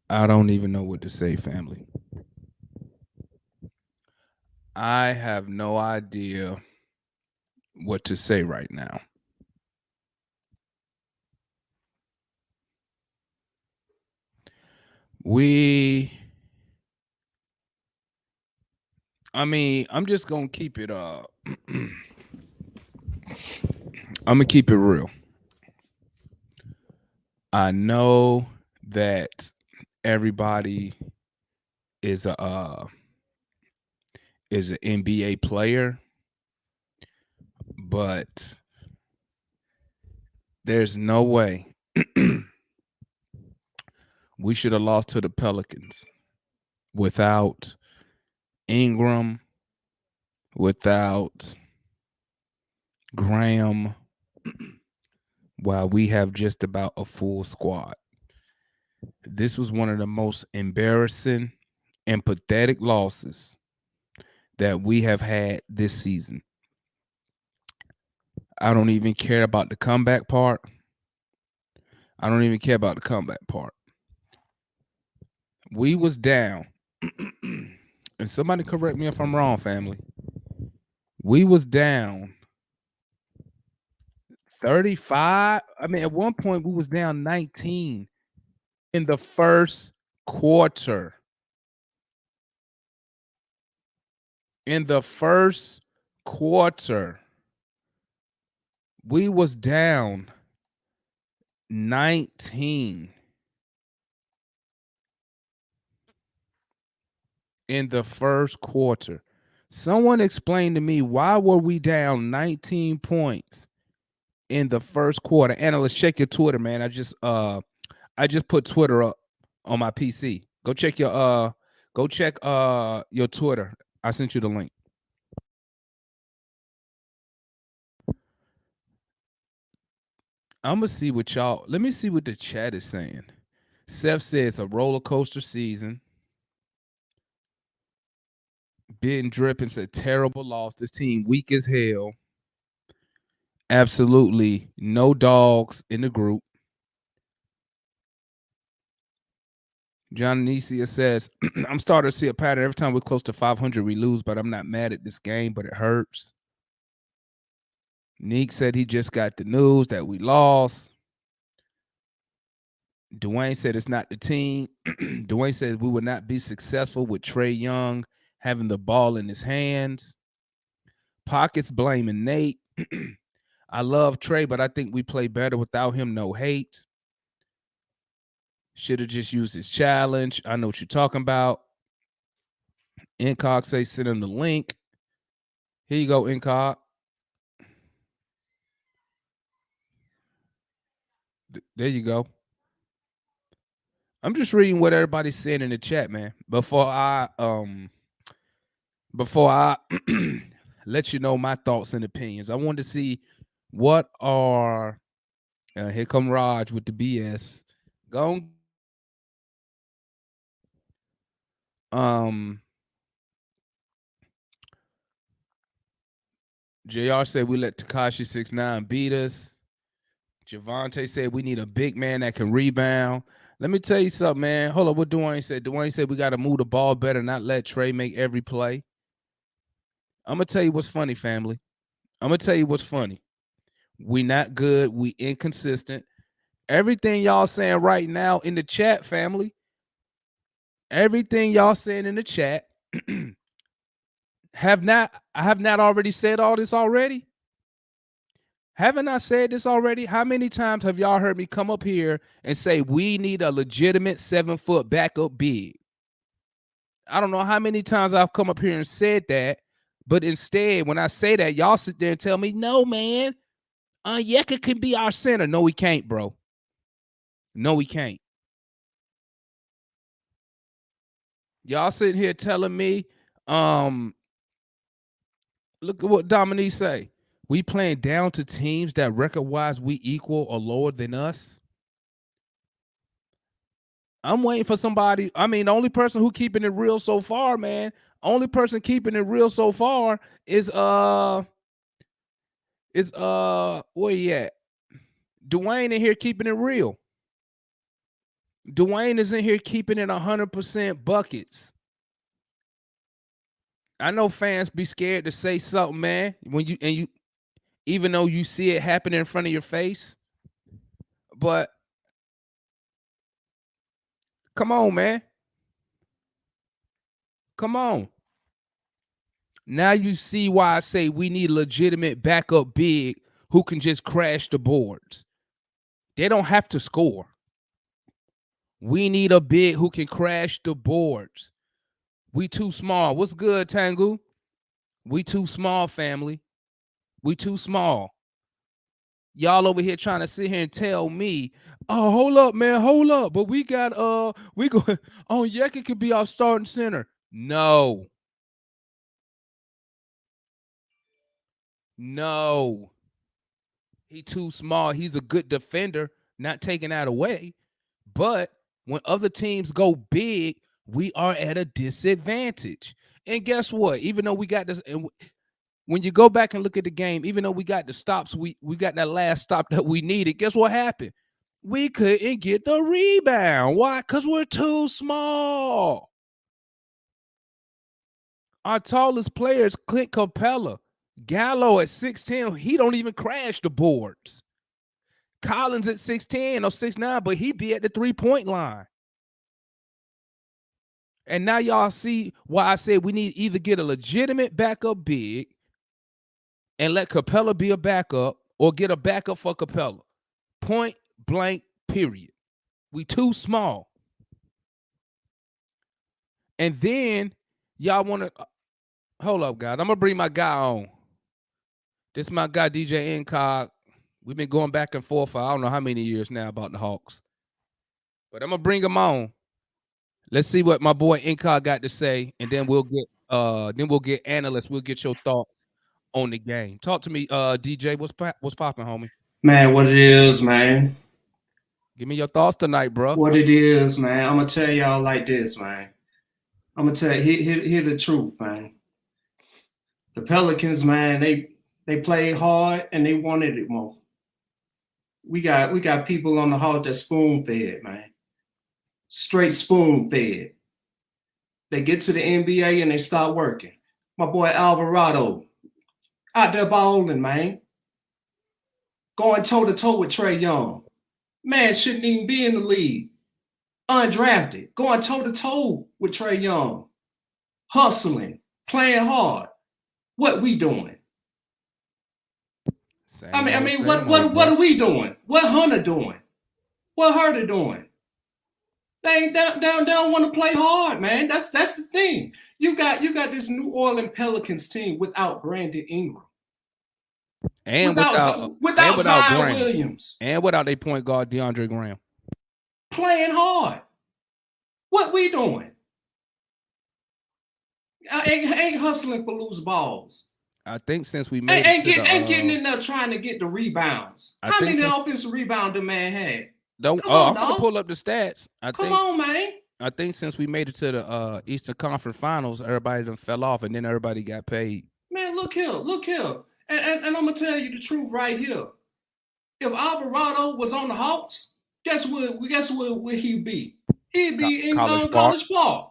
I don't even know what to say, family. I have no idea what to say right now. We, I'm just gonna keep it. I'm gonna keep it real. I know that everybody is a is an NBA player, but there's no way we should have lost to the Pelicans without Ingram, without Graham, while we have just about a full squad. This was one of the most embarrassing and pathetic losses that we have had this season. I don't even care about the comeback part. I don't even care about the comeback part. We was down. And somebody correct me if I'm wrong, family. We was down 35. At one point we was down 19 in the first quarter. In the first quarter, we was down 19 in the first quarter. Someone explain to me, why were we down 19 points in the first quarter? Analyst, check your Twitter, man. I just put Twitter up on my PC. Go check your Twitter. I sent you the link. I'm gonna see what y'all. Let me see what the chat is saying. Seth says a roller coaster season. Ben Drippin said terrible loss. This team weak as hell. Absolutely no dogs in the group. John Anicia says, I'm starting to see a pattern. Every time we're close to 500, we lose, but I'm not mad at this game, but it hurts. Neek said he just got the news that we lost. Dwayne said it's not the team. Dwayne said we would not be successful with Trae Young having the ball in his hands. Pockets blaming Nate. I love Trae, but I think we play better without him. No hate. Should have just used his challenge. I know what you're talking about. Incog say send him the link. Here you go, Incog. There you go. I'm just reading what everybody's saying in the chat, man. Before I let you know my thoughts and opinions, I wanted to see what are here come Raj with the BS. Go JR said we let Takashi 6ix9ine beat us. Javante said we need a big man that can rebound. Let me tell you something, man. Hold up, what Dwayne said. Dwayne said we got to move the ball better, not let Trae make every play. I'm going to tell you what's funny, family. I'm going to tell you what's funny. We not good. We inconsistent. Everything y'all saying right now in the chat, family, everything y'all saying in the chat, I have not already said all this already? Haven't I said this already? How many times have y'all heard me come up here and say we need a legitimate 7-foot backup big? I don't know how many times I've come up here and said that, but instead, when I say that, y'all sit there and tell me, no, man, Onyeka can be our center. No, he can't, bro. No, he can't. Y'all sitting here telling me, look at what Dominique say. We playing down to teams that record-wise we equal or lower than us. I'm waiting for somebody. The only person who keeping it real so far, man. Only person keeping it real so far is where he at? Dwayne in here keeping it real. Dwayne is in here keeping it 100% buckets. I know fans be scared to say something, man. When you even though you see it happen in front of your face, but come on, man. Come on. Now you see why I say we need legitimate backup big who can just crash the boards. They don't have to score. We need a big who can crash the boards. We too small. What's good, Tangu? We too small, family. We too small. Y'all over here trying to sit here and tell me, oh, hold up, man, hold up. But we got we go Onyeka could be our starting center. No. No. He too small. He's a good defender, not taking that away. But when other teams go big, we are at a disadvantage. And guess what? Even though we got this, and when you go back and look at the game, even though we got the stops, we got that last stop that we needed. Guess what happened? We couldn't get the rebound. Why? Because we're too small. Our tallest player is Clint Capela. Gallo at 6'10", he don't even crash the boards. Collins at 6'10" or 6'9", but he be at the 3-point line. And now y'all see why I said we need either get a legitimate backup big and let Capela be a backup, or get a backup for Capela. Point blank, period. We too small. And then y'all want to hold up, guys. I'm gonna bring my guy on. This is my guy, DJ Incog. We've been going back and forth for I don't know how many years now about the Hawks. But I'm gonna bring him on. Let's see what my boy Incog got to say, and then we'll get analysts. We'll get your thoughts on the game. Talk to me, DJ. What's popping, homie? Man, what it is, man. Give me your thoughts tonight, bro. What it is, man. I'm gonna tell y'all like this, man. I'm gonna tell you, hear the truth, man. The Pelicans, man, they played hard and they wanted it more. We got people on the Hawk that spoon fed, man. Straight spoon fed. They get to the NBA and they start working. My boy Alvarado out there balling, man. Going toe to toe with Trae Young. Man shouldn't even be in the league. Undrafted, going toe to toe with Trae Young, hustling, playing hard. What we doing? What are we doing? What Hunter doing? What Herter doing? They don't want to play hard, man. That's the thing. You got this New Orleans Pelicans team without Brandon Ingram, and without Zion Williams, and without a point guard DeAndre Graham, playing hard. What we doing? I ain't hustling for loose balls. I think since we made ain't getting in there trying to get the rebounds. How many offensive rebound the man had? I'm gonna pull up the stats. Come on, man. I think since we made it to the Eastern Conference Finals, everybody done fell off, and then everybody got paid. Man, look here, and I'm gonna tell you the truth right here. If Alvarado was on the Hawks, guess where he'd be? He'd be in College Park.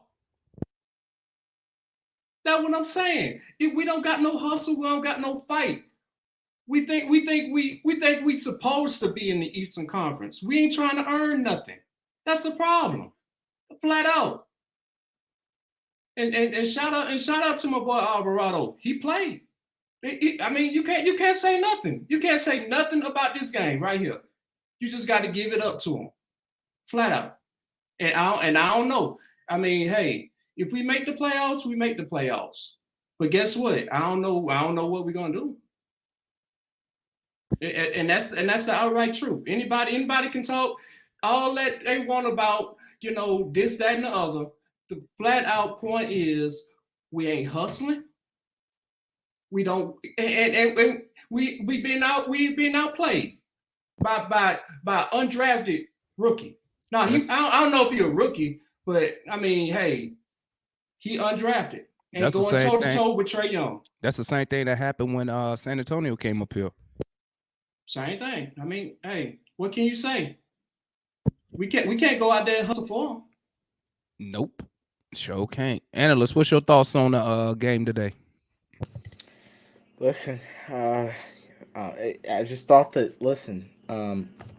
That's what I'm saying. If we don't got no hustle, we don't got no fight. We think we supposed to be in the Eastern Conference. We ain't trying to earn nothing. That's the problem. Flat out. And shout out to my boy Alvarado. He played. I mean, you can't say nothing. You can't say nothing about this game right here. You just got to give it up to him. Flat out. And I don't know. I mean, hey, if we make the playoffs, we make the playoffs. But guess what? I don't know what we're gonna do. And that's the outright truth. Anybody can talk all that they want about, this, that, and the other. The flat out point is we ain't hustling. We don't, and we've been outplayed by undrafted rookie. Now I don't know if he's a rookie, but I mean, hey, he undrafted and that's going toe to toe with Trae Young. That's the same thing that happened when San Antonio came up here. Same thing. I mean, hey, what can you say? We can't go out there and hustle for them. Nope. Sure can't. Analyst, what's your thoughts on the game today? Listen, uh, I just thought that. Listen,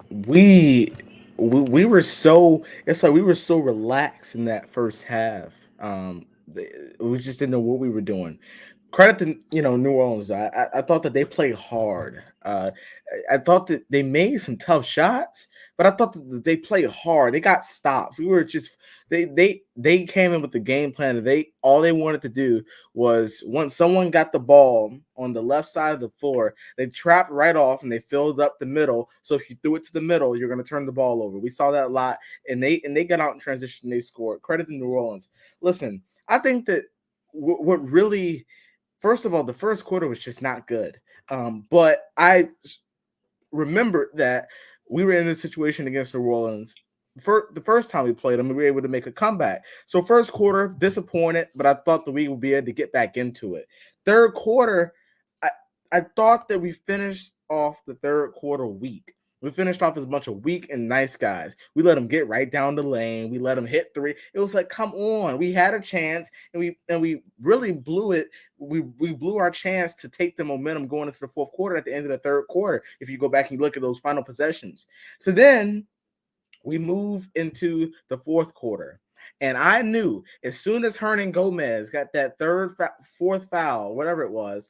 we, we were so. It's like we were so relaxed in that first half. We just didn't know what we were doing. Credit to New Orleans. Though. I thought that they played hard. I thought that they made some tough shots, but I thought that they played hard. They got stops. We were just they came in with the game plan. That they all they wanted to do was once someone got the ball on the left side of the floor, they trapped right off and they filled up the middle. So if you threw it to the middle, you're going to turn the ball over. We saw that a lot, and they got out in transition. They scored. Credit to New Orleans. Listen, I think that what really, first of all, the first quarter was just not good. But I remember that we were in this situation against New Orleans. For the first time we played them, we were able to make a comeback. So first quarter, disappointed, but I thought that we would be able to get back into it. Third quarter, I, I thought that we finished off the third quarter weak. We finished off as a bunch of weak and nice guys. We let them get right down the lane. We let them hit three. It was like, come on, we had a chance, and we really blew it. We blew our chance to take the momentum going into the fourth quarter at the end of the third quarter. If you go back and look at those final possessions, so then we move into the fourth quarter. And I knew as soon as Hernan Gomez got that fourth foul, whatever it was,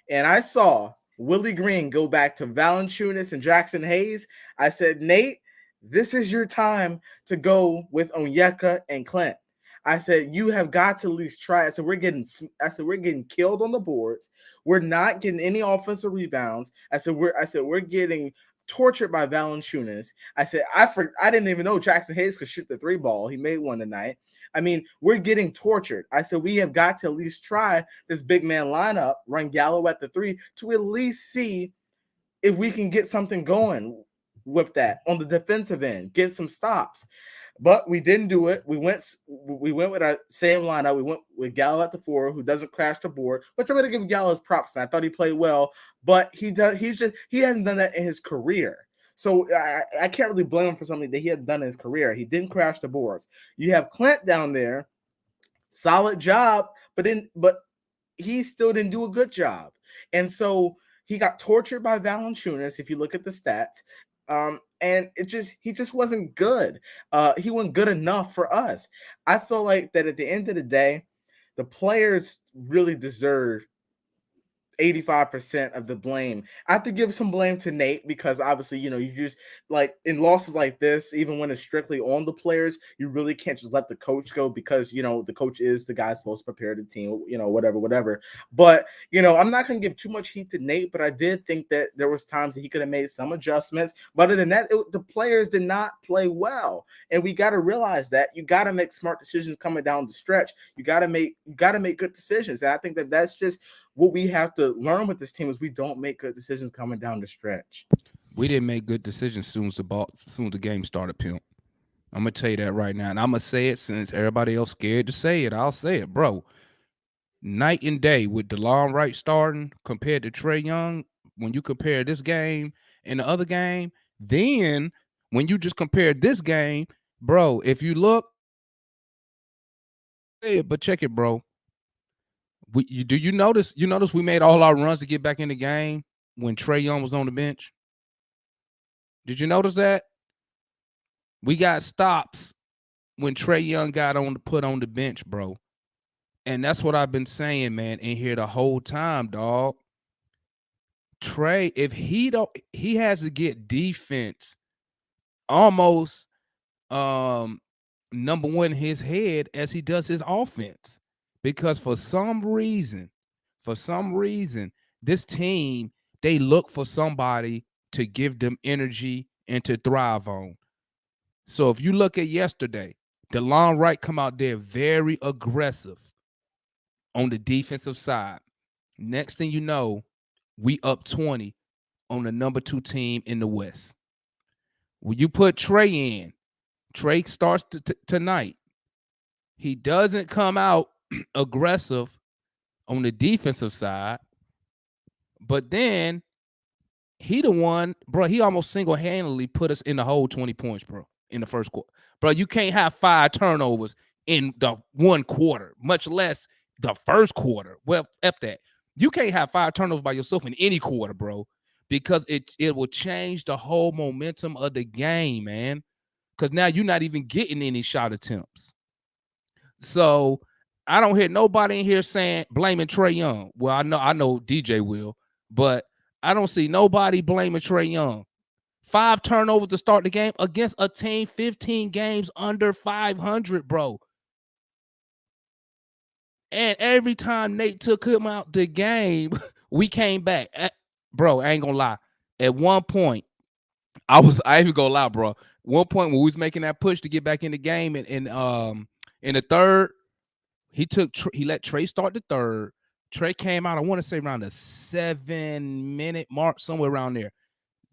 and I saw Willie Green go back to Valanciunas and Jackson Hayes, I said, Nate, this is your time to go with Onyeka and Clint. I said, you have got to at least try. We're getting killed on the boards. We're not getting any offensive rebounds. We're getting tortured by Valanciunas. I didn't even know Jackson Hayes could shoot the three ball. He made one tonight. I mean, we're getting tortured. I said we have got to at least try this big man lineup, run Gallo at the three to at least see if we can get something going with that on the defensive end, get some stops. But we didn't do it. We went with our same lineup. We went with Gallo at the four, who doesn't crash the board. But I'm going to give Gallo his props. And I thought he played well, but he hasn't done that in his career. So I can't really blame him for something that he hadn't done in his career. He didn't crash the boards. You have Clint down there, solid job, but he still didn't do a good job. And so he got tortured by Valanciunas, if you look at the stats. And he just wasn't good. He wasn't good enough for us. I feel like that at the end of the day, the players really deserve 85% of the blame. I have to give some blame to Nate because obviously, you just like in losses like this, even when it's strictly on the players, you really can't just let the coach go because, the coach is the guy supposed to prepare the team, whatever. But, I'm not going to give too much heat to Nate, but I did think that there was times that he could have made some adjustments. But other than that, the players did not play well. And we got to realize that you got to make smart decisions coming down the stretch. You got to make good decisions. And I think that that's just what we have to learn with this team is we don't make good decisions coming down the stretch. We didn't make good decisions as soon as the game started, pimp. I'm gonna tell you that right now, and I'm gonna say it since everybody else scared to say it. I'll say it, bro. Night and day with Delon Wright starting compared to Trae Young. When you compare this game and the other game, then when you just compare this game, bro, if you look, but check it, bro. Do you notice? You notice we made all our runs to get back in the game when Trae Young was on the bench. Did you notice that? We got stops when Trae Young got put on the bench, bro. And that's what I've been saying, man, in here the whole time, dog. Trae, if he has to get defense almost number one in his head as he does his offense. Because for some reason, this team, they look for somebody to give them energy and to thrive on. So if you look at yesterday, Delon Wright come out there very aggressive on the defensive side. Next thing you know, we up 20 on the number 2 team in the West. When you put Trae in, Trae starts tonight. He doesn't come out aggressive on the defensive side, but then he the one, bro, he almost single-handedly put us in the whole 20 points, bro. in the first quarter. Bro, you can't have 5 turnovers in the one quarter, much less the first quarter. Well, F that. You can't have 5 turnovers by yourself in any quarter, bro, because it will change the whole momentum of the game, man. Because now you're not even getting any shot attempts. So I don't hear nobody in here saying blaming Trae Young. Well, I know DJ will, but I don't see nobody blaming Trae Young. 5 turnovers to start the game against a team 15 games under 500, bro. And every time Nate took him out the game, we came back. Bro, I ain't gonna lie. At one point, I ain't even gonna lie, bro. One point when we was making that push to get back in the game, and in the third, he let Trae start the third. Trae came out, I want to say around the 7-minute mark, somewhere around there.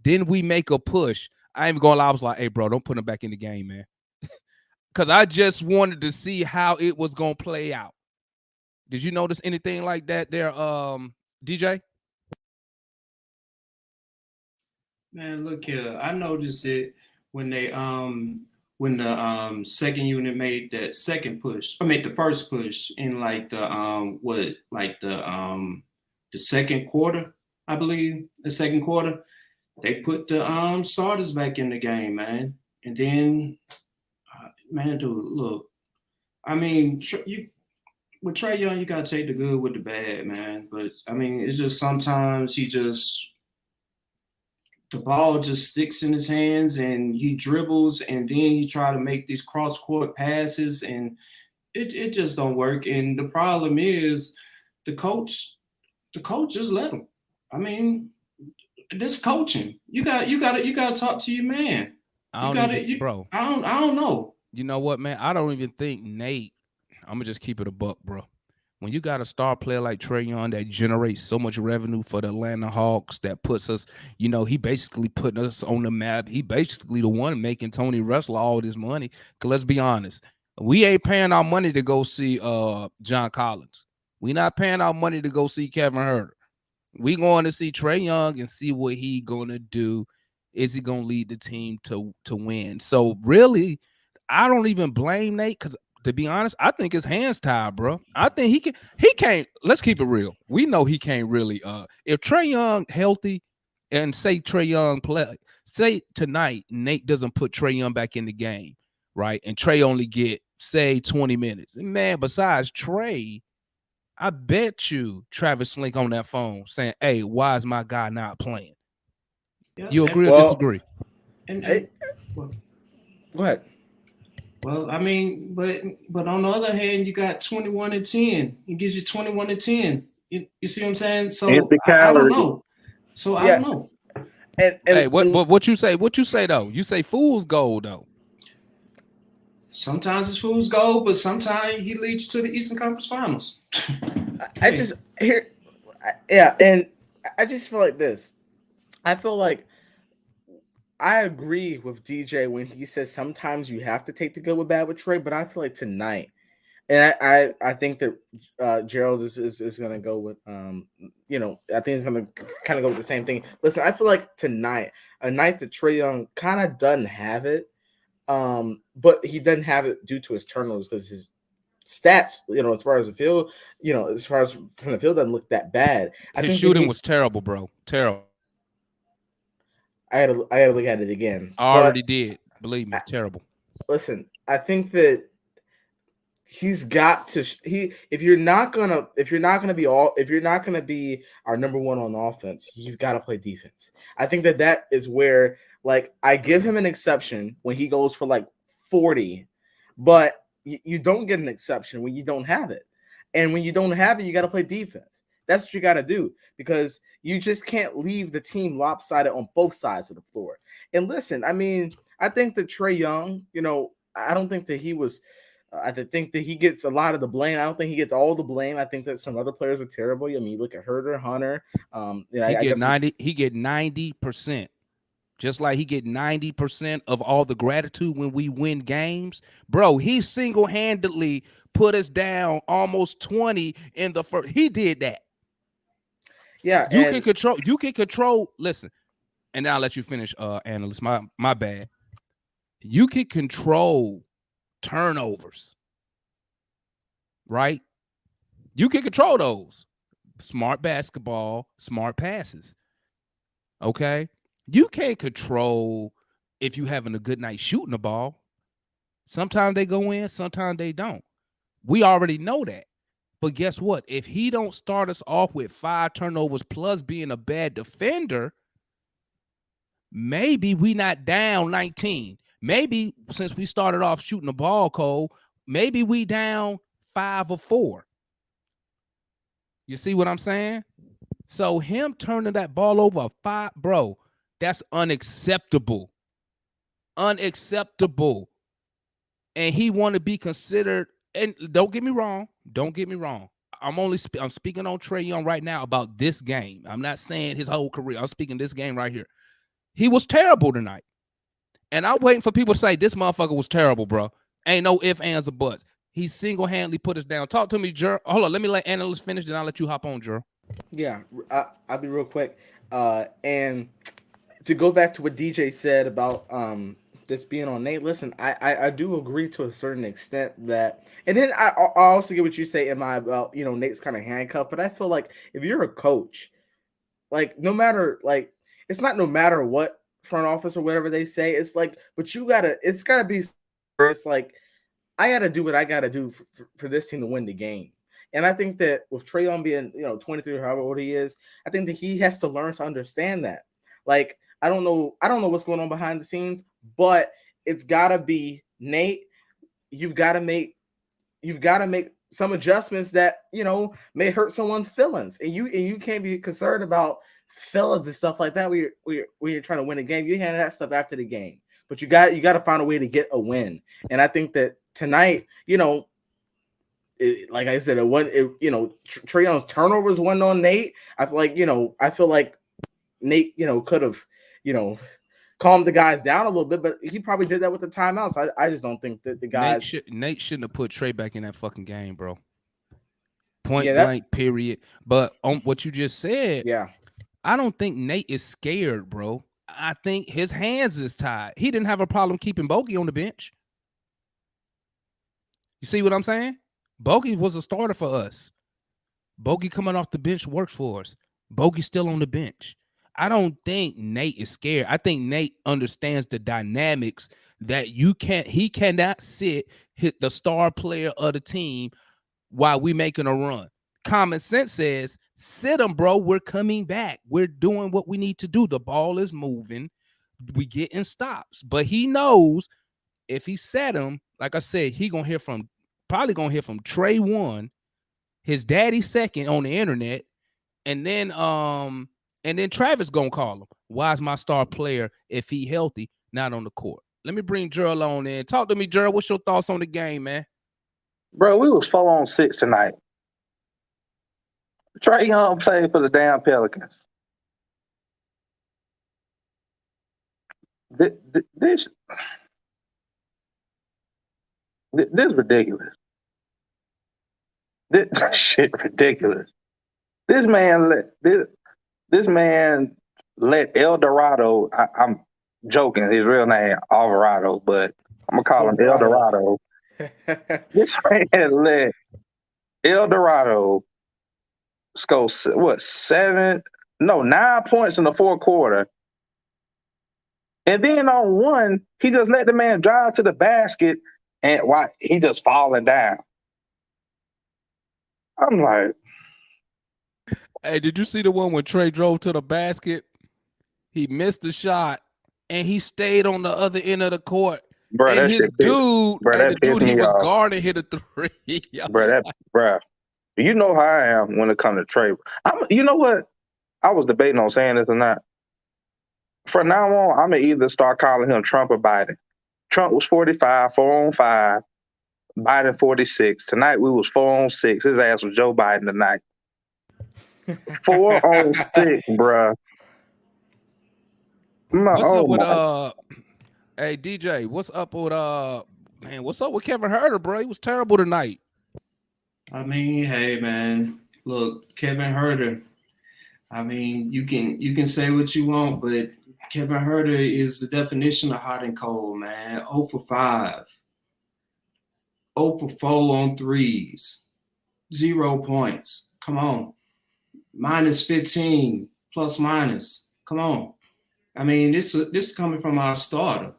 Then we make a push. I ain't even gonna lie. I was like, hey, bro, don't put him back in the game, man. Because I just wanted to see how it was gonna play out. Did you notice anything like that there, DJ? Man, look here. I noticed it when the second unit made that second push. I made the first push in like the second quarter, I believe. The second quarter. They put the starters back in the game, man. And then man, dude, look. I mean, with Trae Young, you gotta take the good with the bad, man. But I mean, it's just sometimes the ball just sticks in his hands and he dribbles and then he try to make these cross court passes and it just don't work. And the problem is the coach just let him. I mean, this coaching, you got to talk to your man. Bro. I don't know. You know what, man? I don't even think Nate. I'm gonna just keep it a buck, bro. When you got a star player like Trae Young that generates so much revenue for the Atlanta Hawks, that puts us, he basically putting us on the map. He basically the one making Tony Russell all this money. Cause let's be honest, we ain't paying our money to go see John Collins. We not paying our money to go see Kevin Huerter. We going to see Trae Young and see what he gonna do. Is he gonna lead the team to win? So really, I don't even blame Nate because to be honest, I think his hands tied, bro. I think he can't. Let's keep it real. We know he can't really. If Trae Young healthy, and say Trae Young play, say tonight Nate doesn't put Trae Young back in the game, right? And Trae only get say 20 minutes. And man, besides Trae, I bet you Travis Slink on that phone saying, "Hey, why is my guy not playing?" Yeah, You agree or disagree? Well, Go ahead. Well, I mean, but on the other hand, you got 21 and 10. It gives you 21 and 10. You see what I'm saying? So I don't know. So I don't know. And hey, what you say? What you say though? You say fool's gold though. Sometimes it's fool's gold, but sometimes he leads you to the Eastern Conference Finals. I just hear, yeah, and I just feel like this. I feel like I agree with DJ when he says sometimes you have to take the good with bad with Trae, but I feel like tonight, and I think that Gerald is going to go with I think he's going to kind of go with the same thing. Listen, I feel like tonight, a night that Trae Young kind of doesn't have it, but he doesn't have it due to his turnovers because his stats, as far as the field, as far as from the field, doesn't look that bad. His shooting was terrible, bro. Terrible. I had to look at it again. I already did. Believe me, terrible. Listen, I think that he's got to if you're not gonna be our number one on offense, you've got to play defense. I think that is where, like, I give him an exception when he goes for like 40, but you don't get an exception when you don't have it. And when you don't have it, you got to play defense. That's what you got to do, because you just can't leave the team lopsided on both sides of the floor. And listen, I mean, I think that Trae Young, I don't think that he was I think that he gets a lot of the blame. I don't think he gets all the blame. I think that some other players are terrible. I mean, look at Huerter, Hunter. He get 90%. Just like he get 90% of all the gratitude when we win games. Bro, he single-handedly put us down almost 20 in the first. He did that. Yeah. You can control, listen, and then I'll let you finish, analyst. My bad. You can control turnovers, right? You can control those. Smart basketball, smart passes. Okay? You can't control if you having a good night shooting the ball. Sometimes they go in, sometimes they don't. We already know that. But guess what? If he don't start us off with 5 turnovers plus being a bad defender, maybe we not down 19. Maybe since we started off shooting the ball, Cole, maybe we down 5 or 4. You see what I'm saying? So him turning that ball over 5, bro, that's unacceptable. Unacceptable. And he want to be considered, and don't get me wrong. I'm speaking on Trae Young right now about this game. I'm not saying his whole career. I'm speaking this game right here. He was terrible tonight. And I'm waiting for people to say this motherfucker was terrible, bro. Ain't no ifs, ands, or buts. He single-handedly put us down. Talk to me, Jer. Hold on, let me let analyst finish, then I'll let you hop on, Jer. Yeah, I'll be real quick. And to go back to what DJ said about this being on Nate, listen, I do agree to a certain extent that, and then I also get what you say, Am I about Nate's kind of handcuffed, but I feel like if you're a coach, like no matter like it's not no matter what front office or whatever they say, it's like, but it's gotta be. It's like I gotta do what I gotta do for this team to win the game. And I think that with Trae Young being 23 or however old he is, I think that he has to learn to understand that. Like I don't know what's going on behind the scenes, but it's gotta be Nate. You've got to make some adjustments that may hurt someone's feelings, and you can't be concerned about feelings and stuff like that. We're trying to win a game. You handle that stuff after the game, but you got to find a way to get a win. And I think that tonight, like I said, Trae Young's turnovers went on Nate. I feel like Nate, could have, calmed the guys down a little bit, but he probably did that with the timeouts. I just don't think that the guys. Nate shouldn't have put Trae back in that fucking game, bro. Point blank, period. But on what you just said, I don't think Nate is scared, bro. I think his hands is tied. He didn't have a problem keeping Bogey on the bench. You see what I'm saying? Bogey was a starter for us. Bogey coming off the bench works for us. Bogey's still on the bench. I don't think Nate is scared. I think Nate understands the dynamics that he cannot hit the star player of the team while we making a run. Common sense says, sit him, bro. We're coming back. We're doing what we need to do. The ball is moving. We getting stops. But he knows if he set him, like I said, probably gonna hear from Trae 1, his daddy 2nd on the internet, and then Travis gonna call him. Why is my star player, if he healthy, not on the court? Let me bring Gerald on in. Talk to me, Gerald. What's your thoughts on the game, man? Bro, we was 4-on-6 tonight. Trae Young played for the damn Pelicans. This ridiculous. This shit ridiculous. This man let El Dorado. I'm joking. His real name Alvarado, but I'm gonna call him El Dorado. This man let El Dorado score 9 points in the fourth quarter. And then on one, he just let the man drive to the basket and he just falling down. I'm like, hey, did you see the one when Trae drove to the basket? He missed the shot and he stayed on the other end of the court. Bro, and his dude, the dude he was guarding hit a 3. Bro, you know how I am when it comes to Trae. You know what? I was debating on saying this or not. From now on, I'm going to either start calling him Trump or Biden. Trump was 45, 4-on-5. Biden 46. Tonight we was 4-on-6. His ass was Joe Biden tonight. 4-on-6, bruh. What's up with hey DJ, what's up with Kevin Huerter, bro? He was terrible tonight. I mean, hey man, look, Kevin Huerter. I mean, you can say what you want, but Kevin Herter is the definition of hot and cold, man. 0 for 5. 0 for 4 on threes. 0 points. Come on. Minus 15, plus minus. Come on. I mean, this is coming from our starter.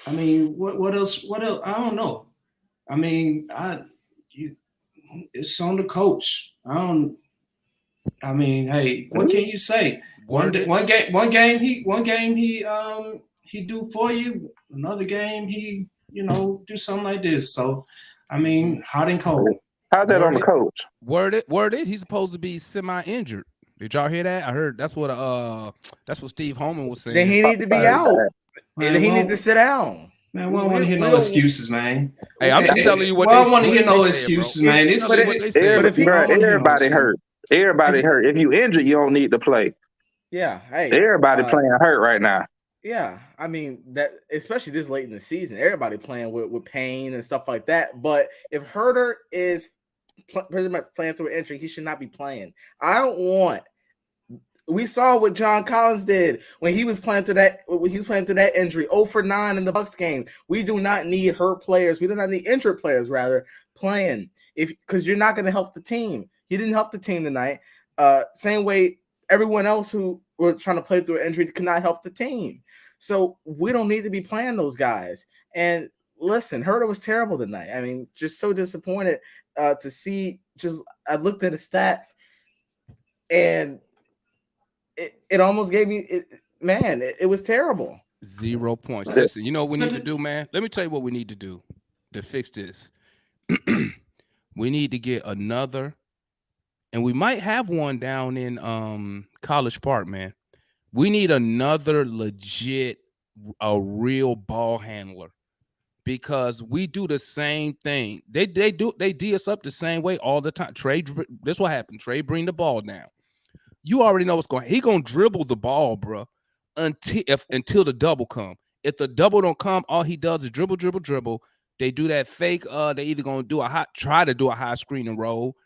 I mean, what else? What else? I don't know. I mean, it's on the coach. I mean, hey, what can you say? One game he do for you. Another game he do something like this. So, I mean, hot and cold. How's that on the coach? Word it. He's supposed to be semi-injured. Did y'all hear that? I heard that's what Steve Holman was saying. Then he need to be out. And he need to sit down. Man, we don't want to hear no excuses, man. Hey, I'm just telling you what. We don't want to hear no excuses, man. Everybody hurt. Everybody hurt. If you injured, you don't need to play. Yeah. Hey. Everybody playing hurt right now. Yeah, I mean that, especially this late in the season, everybody playing with pain and stuff like that. But if Herter is pretty much playing through an injury, he should not be playing. I don't want. We saw what John Collins did when he was playing through that. When he was playing through that injury, 0 for 9 in the Bucks game. We do not need hurt players. We do not need injured players rather playing because you're not going to help the team. He didn't help the team tonight. Same way everyone else who were trying to play through an injury could not help the team. So we don't need to be playing those guys. And listen, Herter was terrible tonight. I mean, just so disappointed to see. I looked at the stats, and it almost gave me it was terrible. 0 points. Listen, you know what we need to do, man? Let me tell you what we need to do to fix this. We need to get another, and we might have one down in College Park, man. We need another legit, a real ball handler, because we do the same thing. They D us up the same way all the time. Trey, this what happened. Trey bring the ball down. You already know what's going on. He gonna dribble the ball, bro, until the double come. If the double don't come, all he does is dribble. They do that fake. They either gonna try to do a high screen and roll.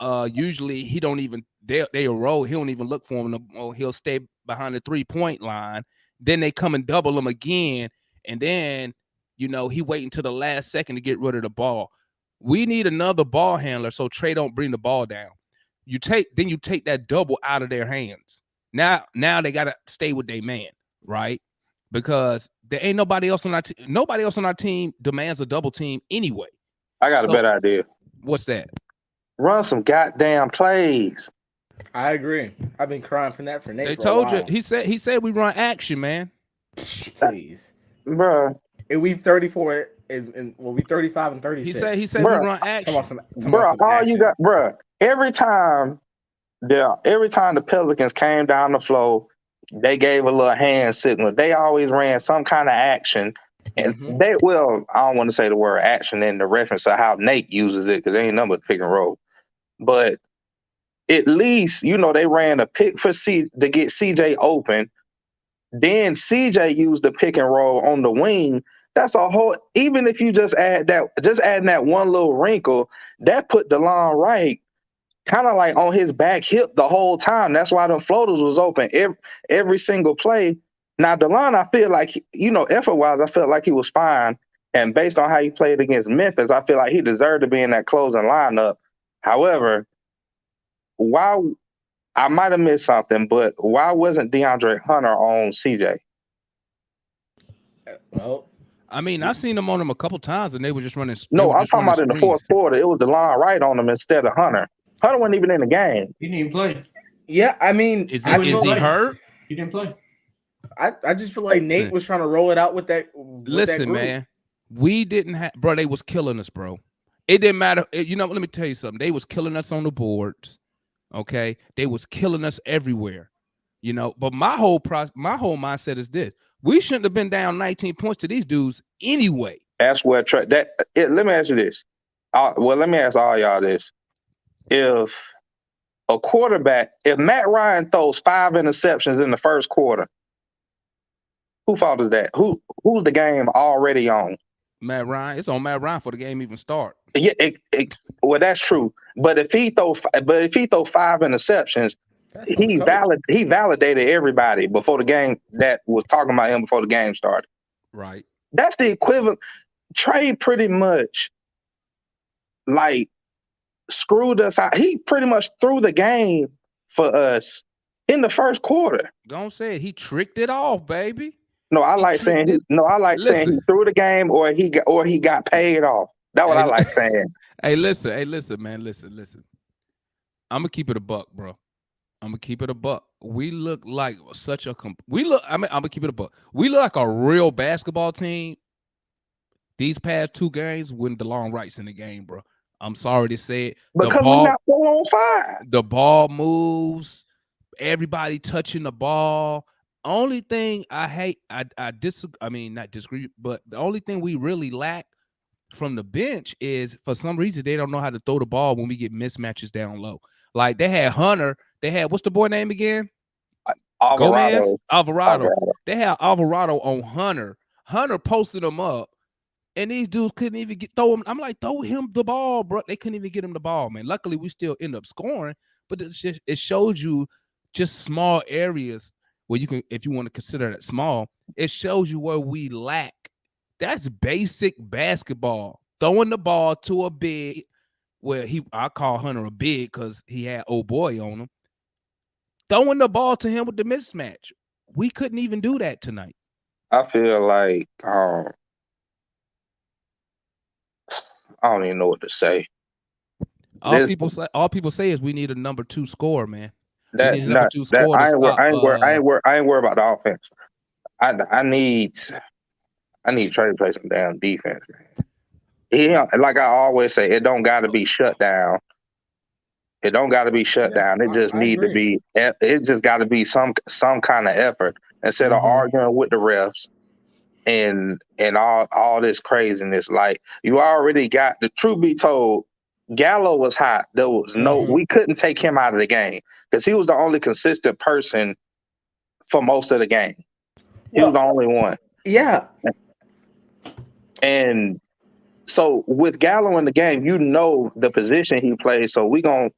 Usually he don't even they roll. He don't even look for him. Or he'll stay behind the 3-point line. Then they come and double him again, and then he wait until the last second to get rid of the ball. We need another ball handler so Trey don't bring the ball down. You take that double out of their hands. Now they gotta stay with their man, right? Because there ain't nobody else on our team. Nobody else on our team demands a double team anyway. I got a better idea. What's that? Run some goddamn plays. I agree. I've been crying for that for Nate. They told you. He said we run action, man. Please, bro. And we 34 and we 35 and 36. He said we run action. Bro, all you got, bro. Every time the Pelicans came down the floor, they gave a little hand signal. They always ran some kind of action. And I don't want to say the word action in the reference to how Nate uses it, because they ain't nothing but pick and roll. But at least, they ran a pick to get CJ open. Then CJ used the pick and roll on the wing. That's a whole, even if you adding that one little wrinkle, that put Delon Wright kind of like on his back hip the whole time. That's why them floaters was open every single play. Now, Delon, I feel like, effort-wise, I felt like he was fine. And based on how he played against Memphis, I feel like he deserved to be in that closing lineup. However, I might have missed something, but why wasn't DeAndre Hunter on CJ? Well, I mean, I seen them on him a couple times, and they were just running. No, I'm talking about in the fourth quarter. It was Delon Wright on him instead of Hunter. Hunter wasn't even in the game. He didn't even play. Yeah, I mean, is he hurt? He didn't play. I just feel like Nate was trying to roll it out with that. Listen, man, we didn't have, bro. They was killing us, bro. It didn't matter. Let me tell you something. They was killing us on the boards. Okay, they was killing us everywhere. But my whole mindset is this: we shouldn't have been down 19 points to these dudes anyway. That's what let me ask you this. Let me ask all y'all this: if Matt Ryan throws 5 interceptions in the first quarter, who fault is that? Who's the game already on? Matt Ryan. It's on Matt Ryan for the game even start. Yeah, well, that's true. But if he throw 5 interceptions, That's on the coach. He validated everybody before the game that was talking about him before the game started. Right. That's the equivalent. Trey pretty much like screwed us out. He pretty much threw the game for us in the first quarter. Don't say it. He tricked it off, baby. No, I He like saying tricked it. saying he threw the game or he got paid off. That's what I like saying. Hey, listen, man. Listen. I'm gonna keep it a buck, bro. I'm gonna keep it a buck. We look like such a I'm gonna keep it a buck. We look like a real basketball team these past 2 games when Delon Wright's in the game, bro. I'm sorry to say it. Because we're not 4-on-5. The ball moves, everybody touching the ball. Only thing I hate, not disagree, but the only thing we really lack from the bench is for some reason they don't know how to throw the ball when we get mismatches down low. Like they had Hunter, what's the boy name again? Alvarado. They had Alvarado on Hunter. Hunter posted him up, and these dudes couldn't even throw him. I'm like, throw him the ball, bro. They couldn't even get him the ball, man. Luckily, we still end up scoring, but it shows you just small areas where you can, if you want to consider that small, it shows you where we lack. That's basic basketball. Throwing the ball to a big, I call Hunter a big because he had old boy on him. Throwing the ball to him with the mismatch. We couldn't even do that tonight. I feel like I don't even know what to say. All people say is we need a number 2 scorer, man. I ain't worried about the offense. I need Trey to play some damn defense, man. Like I always say, it don't got to be shut down. It don't got to be shut down. It just need to be. It just got to be some kind of effort instead of arguing with the refs and all this craziness. Like you already got. The truth be told, Gallo was hot. There was we couldn't take him out of the game because he was the only consistent person for most of the game. He was the only one. Yeah. And so with Gallo in the game, you know the position he plays. So we're gonna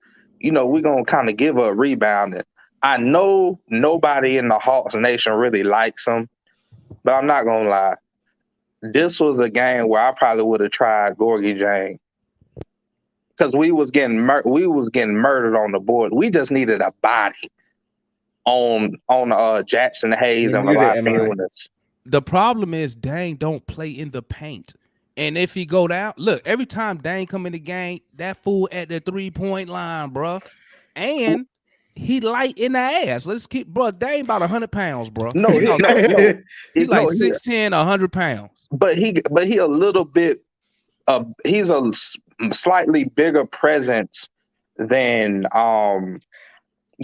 kind of give a rebound. And I know nobody in the Hawks Nation really likes him, but I'm not gonna lie. This was a game where I probably would have tried Gorgie Jane because we was getting murdered on the board. We just needed a body on Jackson Hayes and Valanciunas. The problem is Dang don't play in the paint. And if he go down, look, every time Dang come in the game, that fool at the 3-point line, bro. And he light in the ass. Let's keep, bro, Dang about 100 pounds, bro. No, he like 6'10", 100 pounds. But he a little bit, he's a slightly bigger presence than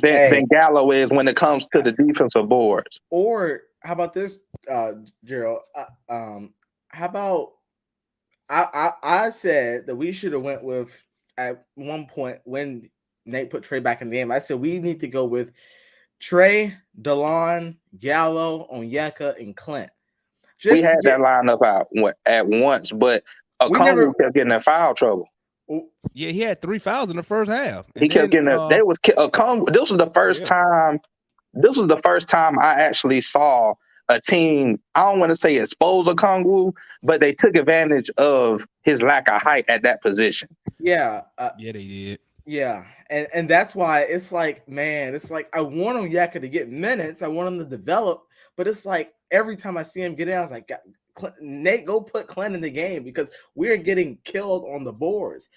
Gallo is when it comes to the defensive boards. Or how about this, Gerald? How about I said that we should have went with at one point when Nate put Trey back in the game. I said we need to go with Trey, Delon, Gallo, Onyeka, and Clint. We had that lineup out at once, but Okongwu kept getting in foul trouble. Yeah, he had 3 fouls in the first half. He kept getting Okongwu. This was the first time. This was the first time I actually saw a team, I don't want to say expose Okongwu, but they took advantage of his lack of height at that position. Yeah. Yeah, they did. Yeah. And that's why it's like, man, it's like I want Onyeka to get minutes. I want him to develop. But it's like every time I see him get in, I was like, Nate, go put Clint in the game because we're getting killed on the boards.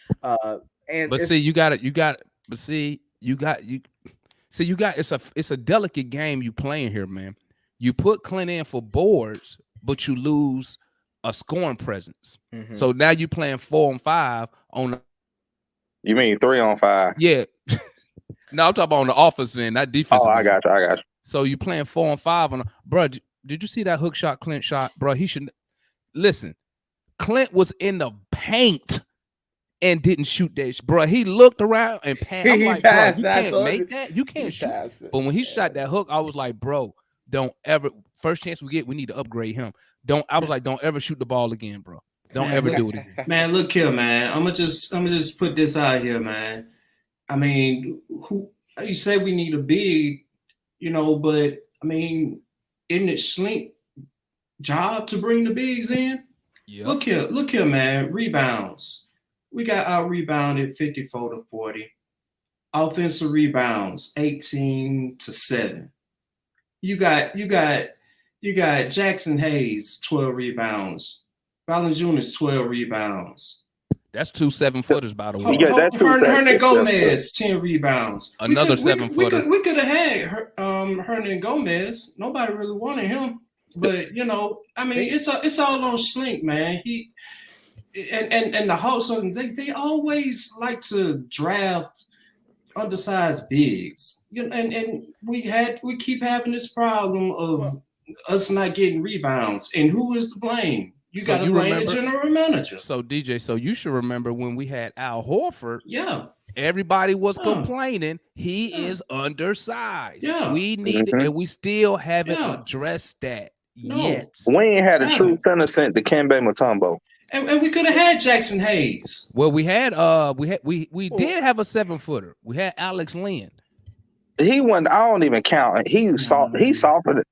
It's a delicate game you playing here, man. You put Clint in for boards, but you lose a scoring presence. Mm-hmm. So now you're playing 4-on-5 on. You mean 3-on-5? Yeah. No, I'm talking about on the offensive end, not defensive. Oh, I got you. So you playing 4-on-5 on. Bro, did you see that hook shot Clint shot? Bro, he should listen. Clint was in the paint and didn't shoot that. Bro, he looked around and passed. I'm like, bro, you can't make that. You can't shoot. But when he shot that hook, I was like, bro, don't ever. First chance we get, we need to upgrade him. I was like, don't ever shoot the ball again, bro. Don't ever do it again. Man, look here, man. I'm gonna just put this out here, man. I mean, you say we need a big, but I mean, isn't it Slink job to bring the bigs in? Yep. Look here, man. Rebounds. We got out rebounded 54 to 40. Offensive rebounds 18 to 7. You got Jackson Hayes 12 rebounds. Valanciunas 12 rebounds. That's 2 7-footers, by the way. Yeah, that's Hernan Gomez 10 rebounds. Another 7-footer. We could have had Hernan Gomez. Nobody really wanted him, but I mean, it's all on Slink, man. He and the Hawks they always like to draft undersized bigs. And we keep having this problem of us not getting rebounds. And who is to blame? You got to blame the general manager. So DJ, so you should remember when we had Al Horford. Yeah. Everybody was complaining he is undersized. Yeah. We need and we still haven't addressed that yet. We ain't had a true center since the Dikembe Mutombo. And we could have had Jackson Hayes. Well, we did have a 7-footer. We had Alex Lynn. He wasn't. I don't even count. He soft. He softer.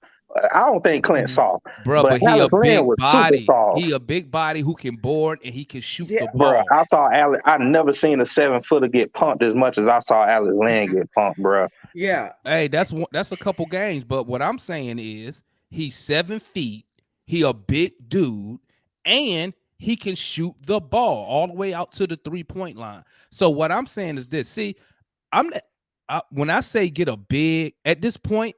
I don't think Clint soft, bro. But he Alex a big Lynn was body. super soft. He a big body who can board and he can shoot the ball. Bro, I saw Alex. I never seen a 7-footer get pumped as much as I saw Alex Lynn get pumped, bro. Yeah. Hey, that's a couple games. But what I'm saying is he's 7 feet. He a big dude, and he can shoot the ball all the way out to the 3-point line. So what I'm saying is this. See, when I say get a big, at this point,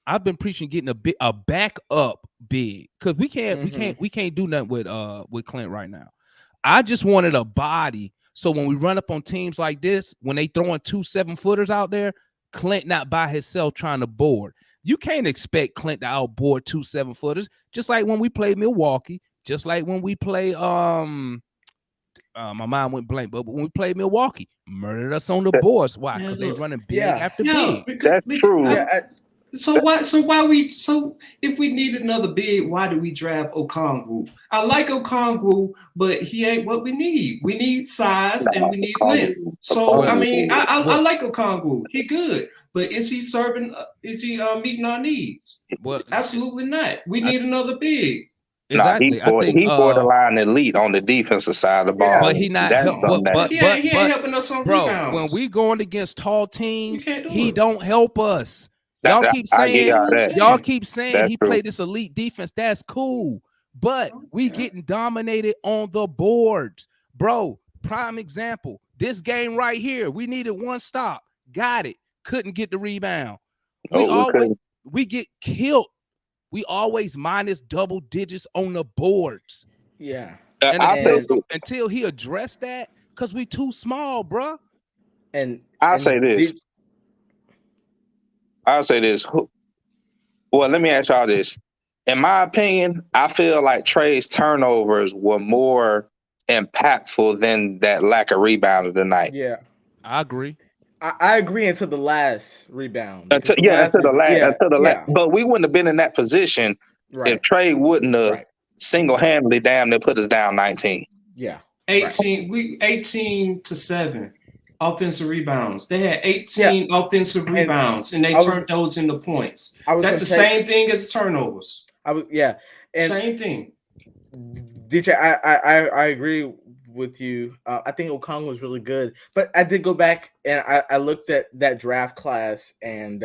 I've been preaching getting a backup big, because we can't do nothing with Clint right now. I just wanted a body, so when we run up on teams like this, when they throwing 2 7-footers out there, Clint not by himself trying to board. You can't expect Clint to outboard 2 7-footers, just like when we played Milwaukee. Just like when we play, my mind went blank, but when we played Milwaukee, murdered us on the boards. Why? Because they running big after big. That's true. So if we need another big, why do we draft Okongwu? I like Okongwu, but he ain't what we need. We need size and we need length. So I mean, I like Okongwu. He good, but is he serving? Is he meeting our needs? Well, absolutely not. We need another big. Exactly. He borderline elite on the defensive side of the ball. But he not he ain't helping us on rebounds. When we going against tall teams, he don't help us. Y'all keep saying he played this elite defense. That's cool. But we getting dominated on the boards. Bro, prime example. This game right here, we needed 1 stop. Got it. Couldn't get the rebound. We get killed. We always minus double digits on the boards. Yeah. And until he addressed that, because we too small, bro. I'll say this. Well, let me ask y'all this. In my opinion, I feel like Trey's turnovers were more impactful than that lack of rebound tonight. Yeah. I agree. I agree until the last rebound. Until the last. But we wouldn't have been in that position if Trey wouldn't have single-handedly damn near put us down 19. Yeah. 18 to 7 offensive rebounds. They had 18 offensive rebounds, and they turned those into points. That's the same thing as turnovers. Same thing. DJ, I agree with you. I think Okongwu was really good, but I did go back and I looked at that draft class, and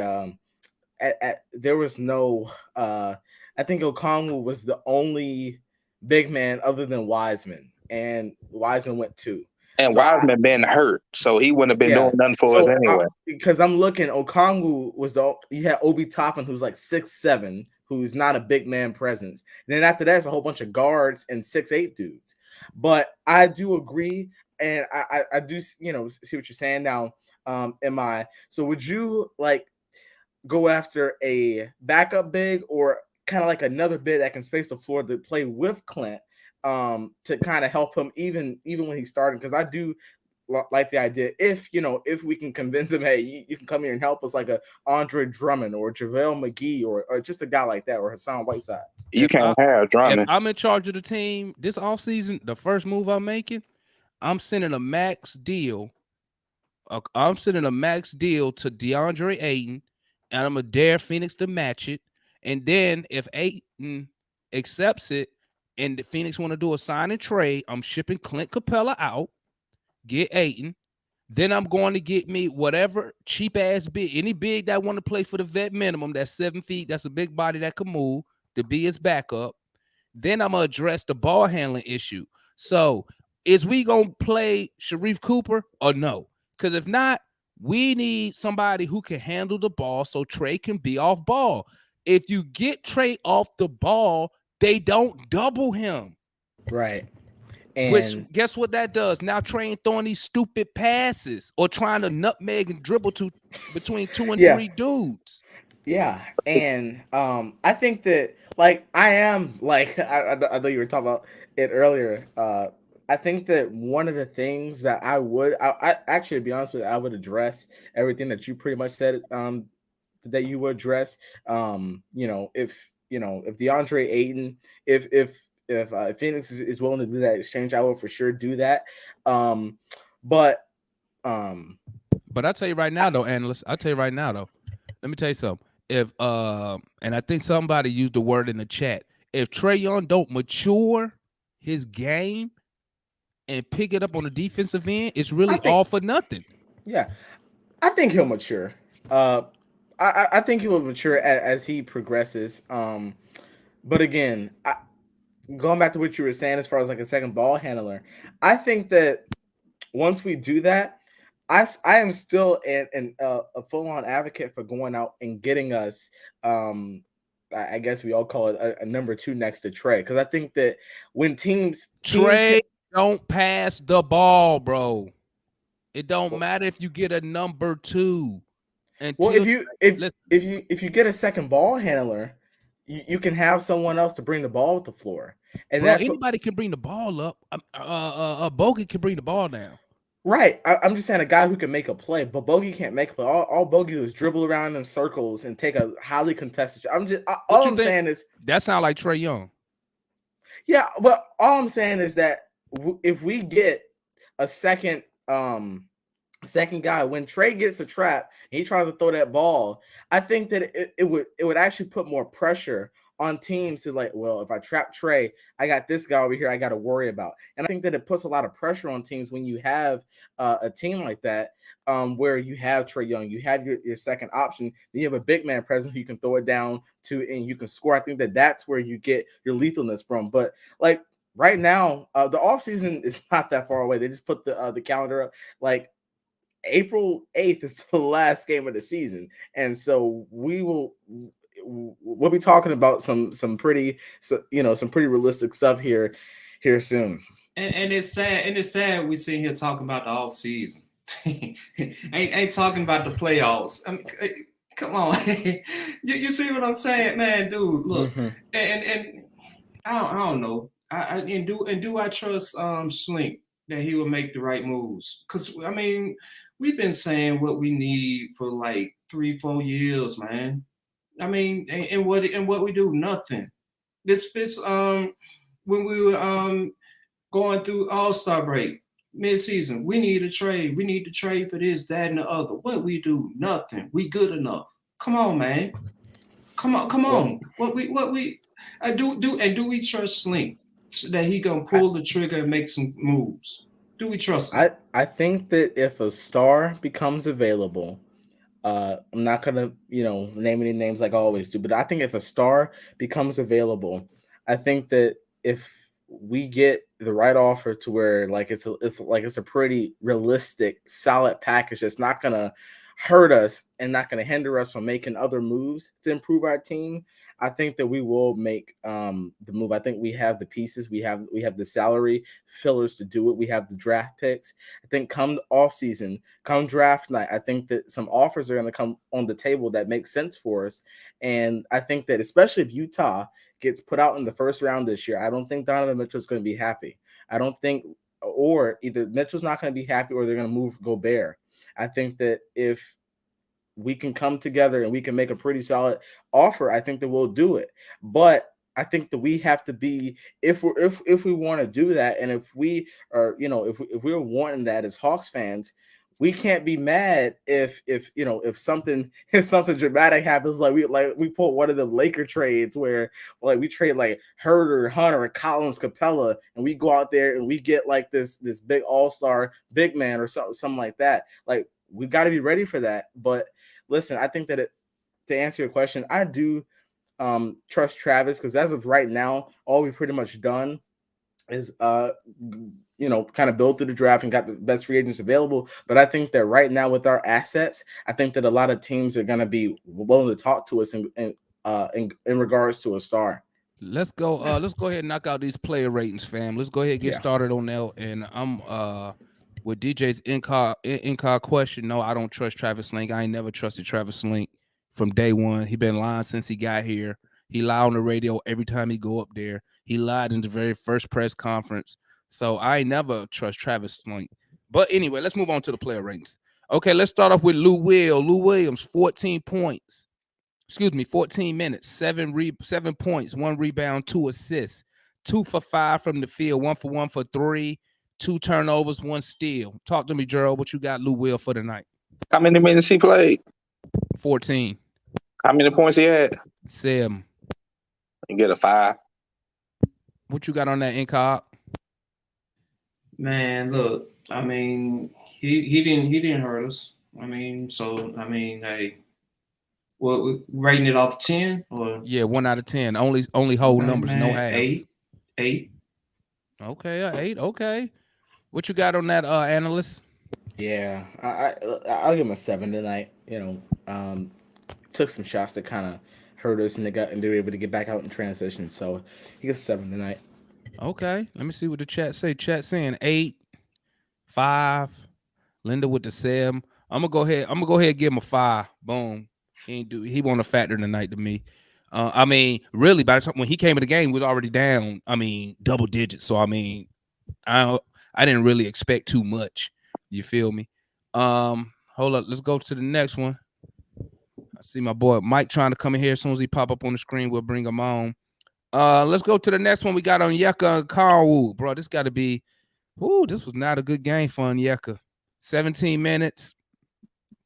there was no. I think Okongwu was the only big man other than Wiseman, and Wiseman went 2. And Wiseman been hurt, so he wouldn't have been doing nothing for us anyway. Because I'm looking, Okongwu was you had Obi Toppin, who's like 6'7", who's not a big man presence. And then after that, it's a whole bunch of guards and 6'8" dudes. But I do agree, and I do see what you're saying now. So would you like go after a backup big or kind of like another big that can space the floor to play with Clint to kind of help him even when he's starting? Because I do like the idea if we can convince him, hey, you can come here and help us, like a Andre Drummond or JaVale McGee or just a guy like that, or Hassan Whiteside. You can't have Drummond. If I'm in charge of the team this offseason, the first move I'm making, I'm sending a max deal I'm sending a max deal to DeAndre Ayton, and I'm gonna dare Phoenix to match it. And then if Ayton accepts it, and the Phoenix want to do a sign and trade, I'm shipping Clint Capela out, get Ayton. Then I'm going to get me whatever cheap ass big, any big that want to play for the vet minimum. That's 7 feet. That's a big body that can move to be his backup. Then I'm gonna address the ball handling issue. So is we gonna play Sharif Cooper or no? Because if not, we need somebody who can handle the ball so Trey can be off ball. If you get Trey off the ball, they don't double him. Right. Which And guess what that does? Now Trey ain't throwing these stupid passes or trying to nutmeg and dribble between 2 and yeah, 3 dudes. yeah, and I think that like I am like I know you were talking about it earlier. I think that one of the things that I actually, to be honest with you, I would address everything that you pretty much said that you would address. If DeAndre Ayton, if Phoenix is willing to do that exchange, I will for sure do that. But But I'll tell you right now, though, analyst. I'll tell you right now, though. Let me tell you something. If and I think somebody used the word in the chat. If Trey Young don't mature his game and pick it up on the defensive end, it's really all for nothing. Yeah, I think he'll mature. I think he will mature as he progresses. But again, going back to what you were saying as far as like a second ball handler, I think that once we do that, I am still a full on advocate for going out and getting us. I guess we all call it a number 2 next to Trey, because I think that when teams Trey don't pass the ball, it don't matter if you get a number 2. Well, if you get a second ball handler, you can have someone else to bring the ball to the floor, and bro, anybody can bring the ball up. Bogey can bring the ball down. Right. I'm just saying a guy who can make a play, but Bogey can't make a play. All Bogey do is dribble around in circles and take a highly contested shot. All I'm saying is that sounds like Trey Young. Yeah, but all I'm saying is that if we get a second guy, when Trey gets a trap and he tries to throw that ball, I think that it would actually put more pressure on teams to like, well, if I trap Trey, I got this guy over here I got to worry about. And I think that it puts a lot of pressure on teams when you have a team like that, where you have Trey Young, you have your second option, then you have a big man present who you can throw it down to and you can score. I think that that's where you get your lethalness from. But like right now, the offseason is not that far away. They just put the calendar up. Like April 8th is the last game of the season. And so we'll be talking about some pretty realistic stuff here soon. And it's sad we sitting here talking about the off season. ain't talking about the playoffs. I mean, come on. you see what I'm saying, man, dude, look. Mm-hmm. And I don't know. Do I trust Slink that he will make the right moves? Because I mean, we've been saying what we need for like 3-4 years, man. I mean, and what we do, nothing. This when we were going through All-Star break, mid-season, we need a trade. We need to trade for this, that, and the other. What we do, nothing. We good enough. Come on, man. Come on. What we do we trust Slink that he gonna pull the trigger and make some moves? Do we trust him? I think that if a star becomes available, I'm not gonna, name any names like I always do, but I think if a star becomes available, I think that if we get the right offer to where like it's a pretty realistic, solid package that's not gonna hurt us and not gonna hinder us from making other moves to improve our team, I think that we will make the move. I think we have the pieces, we have the salary fillers to do it. We have the draft picks. I think come off season, come draft night, I think that some offers are going to come on the table that make sense for us. And I think that especially if Utah gets put out in the first round this year, I don't think Donovan Mitchell's going to be happy. I don't think, or either Mitchell's not going to be happy or they're going to move Gobert. I think that if we can come together and we can make a pretty solid offer, I think that we'll do it. But I think that we have to be, if we want to do that, and if we are, if we're wanting that as Hawks fans, we can't be mad if something dramatic happens, like we pull one of the Laker trades where like we trade like Herder, Hunter, and Collins, Capella, and we go out there and we get like this big all-star big man or something like that. Like we got to be ready for that. But listen, I think that to answer your question, I do trust Travis, because as of right now, all we've pretty much done is kind of built through the draft and got the best free agents available. But I think that right now with our assets, I think that a lot of teams are going to be willing to talk to us in regards to a star. Let's go ahead and knock out these player ratings, fam. Let's go ahead and get started on that. And I'm with DJ's in-car question. No, I don't trust Travis Link. I ain't never trusted Travis Link from day one. He been lying since he got here. He lied on the radio every time he go up there. He lied in the very first press conference. So I never trust Travis Link. But anyway, let's move on to the player ratings. Okay, let's start off with Lou Williams, 14 points. 14 minutes, 7 points, 1 rebound, 2 assists, 2 for 5 from the field, 1 for 1 for 3, 2 turnovers, 1 steal. Talk to me, Gerald. What you got, Lou Will, for tonight? How many minutes he played? 14. How many points he had? 7. You get a 5. What you got on that in-cop? Man, look, I mean, he didn't hurt us. I mean, hey, we're rating it off 10 or 1 out of 10. Only whole numbers, man, no halves. 8. Okay, 8. Okay. What you got on that, analyst? Yeah, I'll give him a 7 tonight. Took some shots that kind of hurt us, and they were able to get back out in transition. So he gets 7 tonight. Okay, let me see what the chat say. Chat saying 8, 5. Linda with the 7. I'm gonna go ahead and give him a 5. Boom. He won a factor tonight to me. I mean, really, by the time when he came in the game, we was already down. I mean, double digits. So I mean, I didn't really expect too much. You feel me? Hold up. Let's go to the next one. I see my boy Mike trying to come in here. As soon as he pop up on the screen, we'll bring him on. Let's go to the next one. We got Onyeka and Carlwood. Bro, this got to be. This was not a good game for Onyeka. 17 minutes.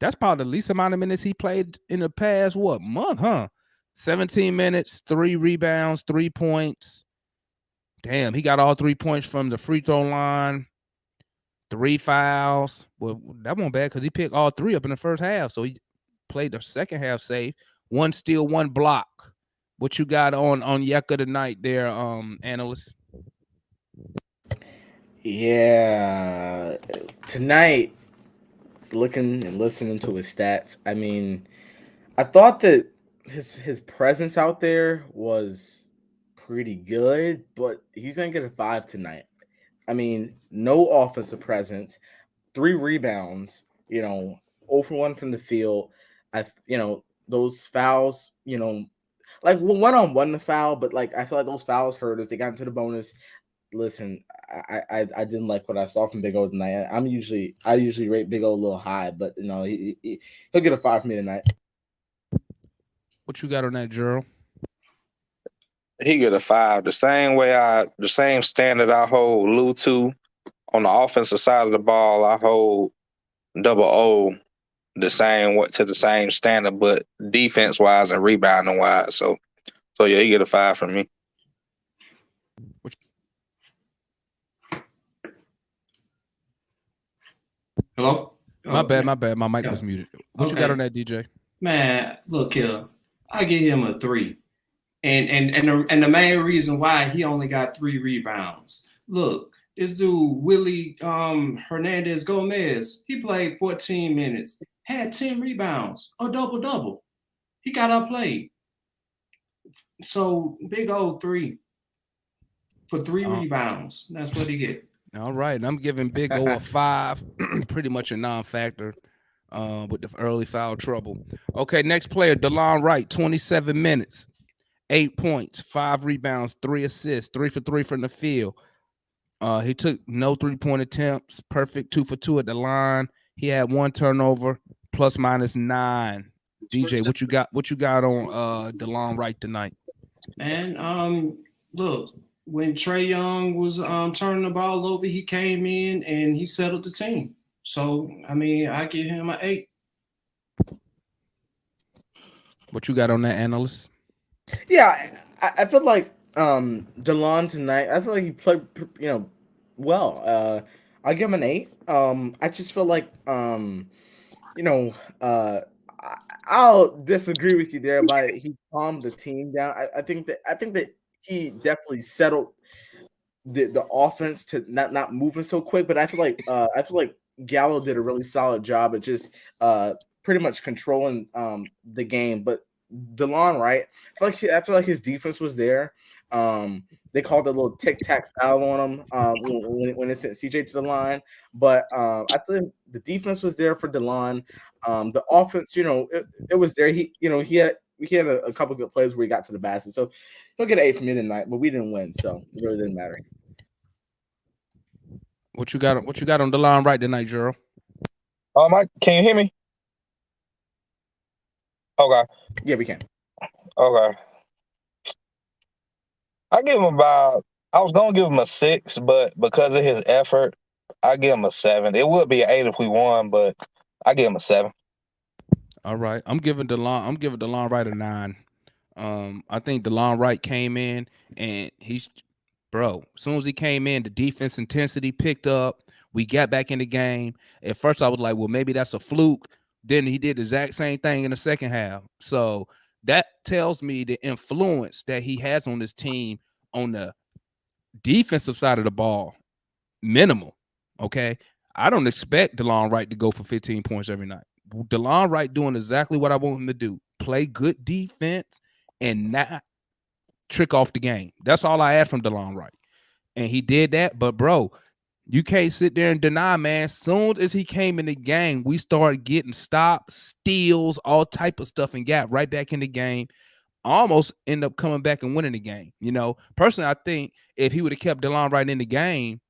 That's probably the least amount of minutes he played in the past, month, huh? 17 minutes, 3 rebounds, 3 points. Damn, he got all 3 points from the free throw line. 3 fouls. Well, that wasn't bad because he picked all 3 up in the first half. So he played the second half safe. 1 steal, 1 block. What you got on Onyeka tonight there, analyst? Yeah, tonight, looking and listening to his stats, I mean, I thought that his presence out there was pretty good, but he's gonna get a 5 tonight. I mean, no offensive presence, 3 rebounds, 0 for 1 from the field. Those fouls, like one-on-one the foul, but like I feel like those fouls hurt us. They got into the bonus. Listen, I didn't like what I saw from Big O tonight. I usually rate Big O a little high, but he'll get a 5 from me tonight. What you got on that, Gerald? He get a 5. The same standard I hold Lou to on the offensive side of the ball. I hold Double O the same standard, but defense wise and rebounding wise. So yeah, he get a 5 from me. Hello? My bad. My mic was muted. What you got on that, DJ? Man, look here. I give him a 3. And the main reason why he only got 3 rebounds. Look, this dude, Willie Hernandez Gomez, he played 14 minutes, had 10 rebounds, a double-double. He got outplayed. So Big O 3 for 3 rebounds. That's what he get. All right, and I'm giving Big O a 5, pretty much a non-factor with the early foul trouble. Okay, next player, Delon Wright, 27 minutes, 8 points, 5 rebounds, 3 assists, 3 for 3 from the field. He took no 3-point attempts, perfect 2 for 2 at the line. He had 1 turnover, plus minus 9. DJ, what you got on Delon Wright tonight? And look, when Trae Young was turning the ball over, he came in and he settled the team. So I mean, I give him an 8. What you got on that, analyst? Yeah, I feel like Delon tonight. I feel like he played well. I give him an 8. I just feel like you know I, I'll disagree with you there, but he calmed the team down. I think that he definitely settled the offense to not moving so quick. But I feel like Gallo did a really solid job at just pretty much controlling the game. But Delon Wright, I feel like his defense was there. They called a little tic tac foul on him when they sent CJ to the line. But I think the defense was there for Delon. The offense, it was there. He had a couple good plays where he got to the basket. So he'll get an 8 from me tonight, but we didn't win, so it really didn't matter. What you got? What you got on Delon Wright tonight, Gerald? Mike, can you hear me? Okay. Yeah, we can. Okay. I give him about. I was gonna give him a 6, but because of his effort, I give him a 7. It would be an 8 if we won, but I give him a 7. All right, I'm giving Delon Wright a 9. I think Delon Wright came in and as soon as he came in, the defense intensity picked up. We got back in the game. At first, I was like, well, maybe that's a fluke. Then he did the exact same thing in the second half. So that tells me the influence that he has on this team on the defensive side of the ball, minimal. Okay. I don't expect Delon Wright to go for 15 points every night. Delon Wright doing exactly what I want him to do. Play good defense and not trick off the game. That's all I asked from Delon Wright. And he did that. But, bro, you can't sit there and deny, man. Soon as he came in the game, we started getting stops, steals, all type of stuff, and got right back in the game. Almost end up coming back and winning the game. Personally, I think if he would have kept Delon Wright in the game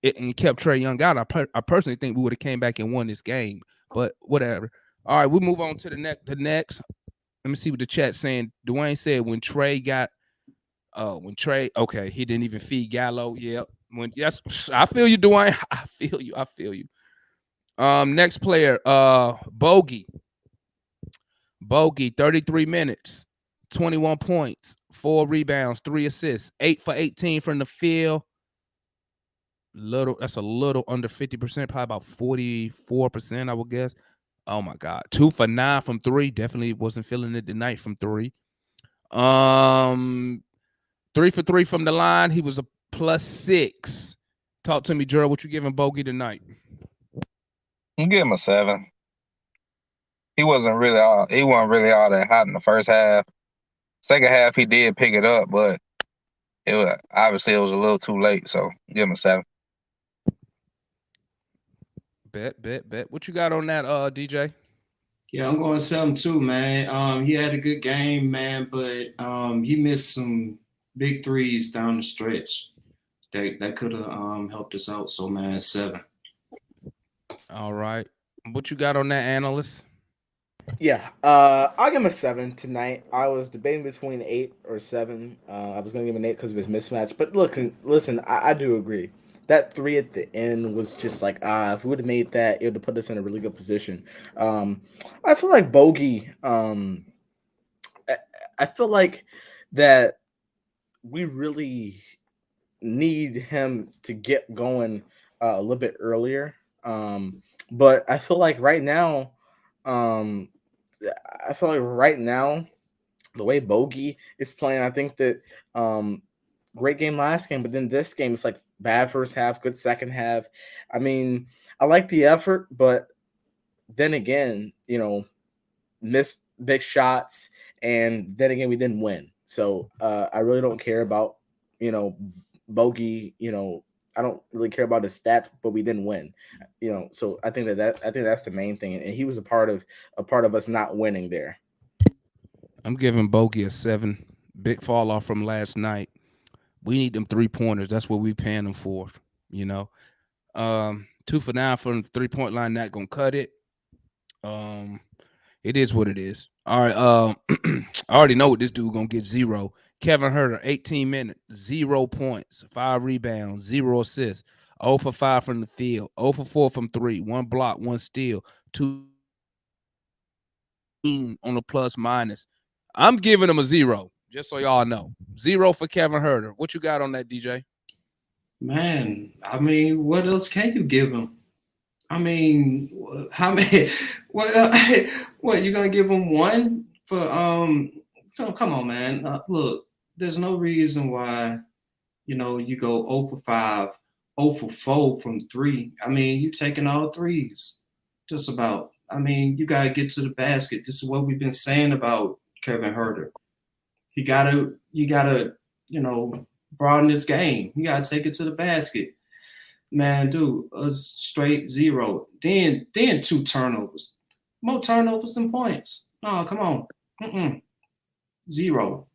and kept Trae Young out, I personally think we would have came back and won this game. But whatever. All right, we move on to the next. Let me see what the chat's saying. Dwayne said when Trae, okay, he didn't even feed Gallo. Yeah. I feel you, Dwayne. I feel you. Next player, Bogey. Bogey, 33 minutes, 21 points, 4 rebounds, 3 assists, 8 for 18 from the field. That's a little under 50%, probably about 44%, I would guess. Oh my God. 2 for 9 from 3. Definitely wasn't feeling it tonight from 3. 3 for 3 from the line. He was a +6. Talk to me, Gerald. What you giving Bogey tonight? I'm giving him a 7. He wasn't really all that hot in the first half. Second half he did pick it up, but it was a little too late. So give him a 7. Bet. What you got on that, DJ? Yeah, I'm going 7 too, man. He had a good game, man, but he missed some big threes down the stretch. That could have helped us out. So, man, 7. All right. What you got on that, analyst? Yeah, I'll give him a 7 tonight. I was debating between 8 or 7. I was going to give him an 8 because of his mismatch. But listen, I do agree. That 3 at the end was just like, if we would have made that, it would have put us in a really good position. I feel like Bogey, I feel like that we really need him to get going a little bit earlier. But I feel like right now, the way Bogey is playing, I think that great game last game, but then this game it's like bad first half, good second half. I mean, I like the effort, but then again, missed big shots, and then again we didn't win. So I really don't care about Bogey. I don't really care about his stats, but we didn't win. So I think that's the main thing, and he was a part of us not winning there. I'm giving Bogey a 7. Big fall off from last night. We need them 3-pointers. That's what we paying them for. 2 for 9 from the 3-point line. Not gonna cut it. It is what it is. All right. I already know what this dude gonna get. 0. Kevin Huerter, 18 minutes, 0 points, 5 rebounds, 0 assists. 0 for 5 from the field, 0 for 4 from 3, 1 block, 1 steal, 2 on the plus minus. I'm giving him a 0, just so y'all know. 0 for Kevin Huerter. What you got on that, DJ? Man, I mean, what else can you give him? I mean, how many? What you gonna give him one for? No, come on, man. Look, there's no reason why you go 0 for 5, 0 for 4 from 3. I mean, you taking all threes, just about. I mean, you gotta get to the basket. This is what we've been saying about Kevin Huerter. You gotta, broaden his game. You gotta take it to the basket. Man, dude, a straight 0. Then 2 turnovers. More turnovers than points. No, come on. 0.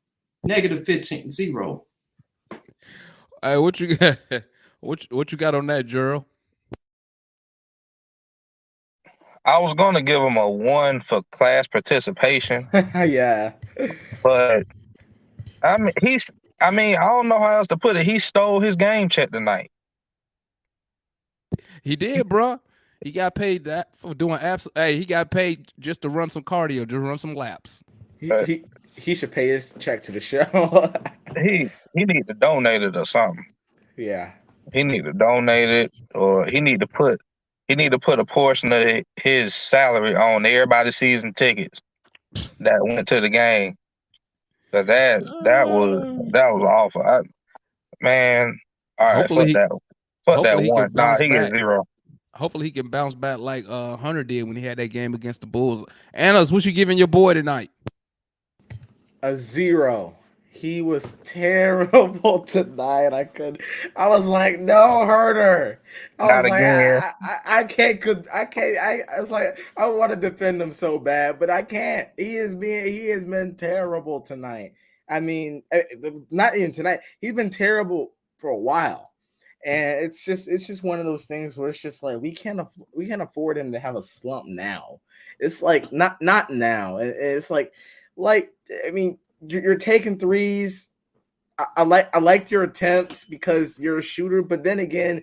-15. 0. Hey, what you got? What you got on that, Gerald? I was gonna give him a 1 for class participation, Yeah. but I mean, I don't know how else to put it. He stole his game check tonight. He did, bro. He got paid that for doing Hey, he got paid just to run some cardio, just run some laps. He should pay his check to the show. He need to donate it or something. Yeah. He need to donate it, or he need to put a portion of his salary on everybody's season tickets that went to the game. But that was awful. Man, all right, Hopefully he that can 1. Nah, bounce he back. gets 0. Hopefully he can bounce back like Hunter did when he had that game against the Bulls. Annas, what you giving your boy tonight? A 0. He was terrible tonight. I was like, no, Herder. I was Not like, again. I can't. I was like, I want to defend him so bad, but I can't. He has been terrible tonight. I mean, not even tonight. He's been terrible for a while, and it's just one of those things where it's just like we can't afford him to have a slump now. It's like not now. It's like I mean, you're taking threes. I liked your attempts because you're a shooter, but then again,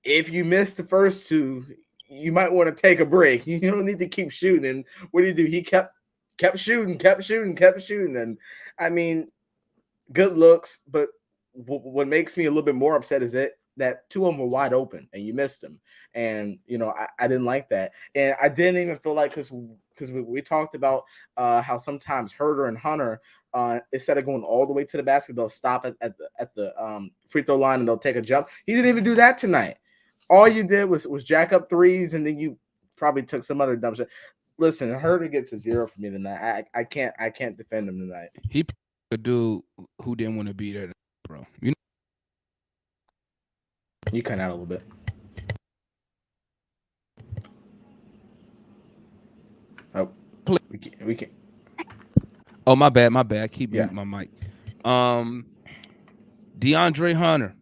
if you miss the first 2, you might want to take a break. You don't need to keep shooting. And what did he do? He kept shooting. And I mean, good looks, but what makes me a little bit more upset is that 2 of them were wide open and you missed them. And I didn't like that. And I didn't even feel like because we talked about how sometimes Herder and Hunter, instead of going all the way to the basket, they'll stop at the free throw line and they'll take a jump. He didn't even do that tonight. All you did was jack up threes, and then you probably took some other dumb shit. Listen, Herder gets a 0 for me tonight. I can't defend him tonight. He a dude who didn't want to be there, bro. You cut out a little bit. Oh, we can. Oh, my bad. Keep muting my mic. DeAndre Hunter,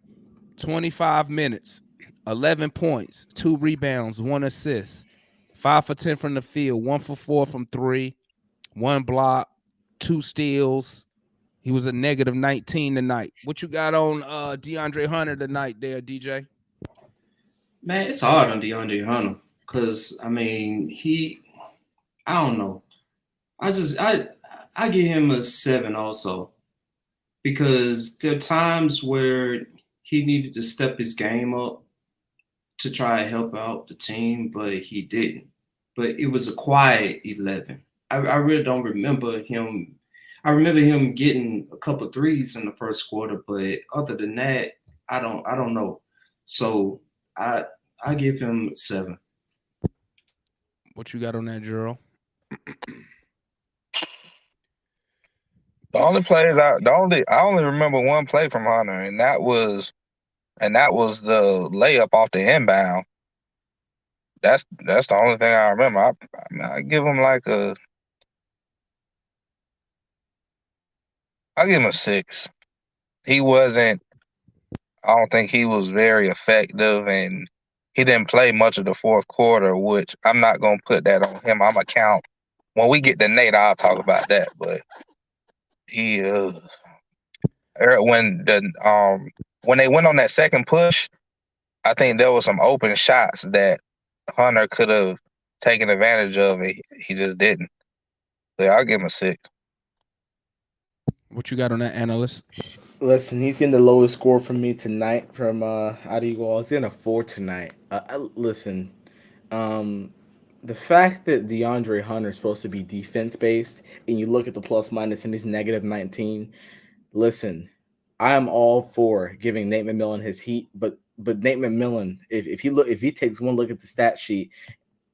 25 minutes, 11 points, 2 rebounds, 1 assist, 5 for 10 from the field, 1 for 4 from 3, 1 block, 2 steals. He was a -19 tonight. What you got on DeAndre Hunter tonight there, DJ? Man, it's hard on DeAndre Hunter because I mean I don't know. I give him a 7 also because there are times where he needed to step his game up to try to help out the team, but he didn't. But it was a quiet 11. I really don't remember him. I remember him getting a couple of threes in the first quarter, but other than that, I don't know. So I give him 7. What you got on that, Gerald? I only remember one play from Hunter, and that was the layup off the inbound. That's the only thing I remember. I give him I give him a 6. I don't think he was very effective, and he didn't play much of the fourth quarter, which I'm not gonna put that on him. I'm gonna count when we get to Nate. I'll talk about that, but he when they went on that second push, I think there was some open shots that Hunter could have taken advantage of, and he just didn't. So I'll give him a 6. What you got on that, analyst? Listen, he's getting the lowest score from me tonight from out of you all. He's getting a 4 tonight. Listen, the fact that DeAndre Hunter is supposed to be defense based, and you look at the plus minus and he's negative 19. Listen, I am all for giving Nate McMillan his heat, but Nate McMillan, if he takes one look at the stat sheet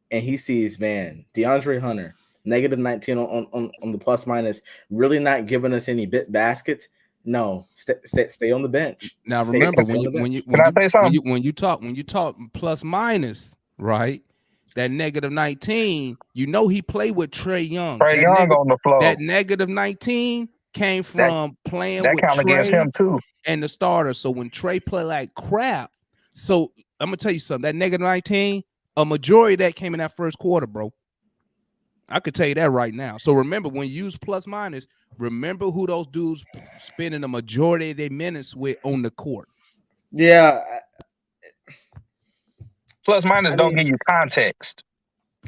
and he sees, man, DeAndre Hunter negative 19 on the plus minus, really not giving us any bit baskets. No, stay on the bench. Now Stay remember on the bench. Can I say something? when you talk plus minus, right? That negative 19, you know he played with Trey Young. Trae Young on the floor. That negative 19 came from playing That with count against Trey him too. and the starter. So when Trey play like crap, so I'm gonna tell you something. That negative 19, a majority of that came in that first quarter, bro. I could tell you that right now. So remember, when you use plus minus, remember who those dudes spending the majority of their minutes with on the court. Yeah. Plus minus don't give you context.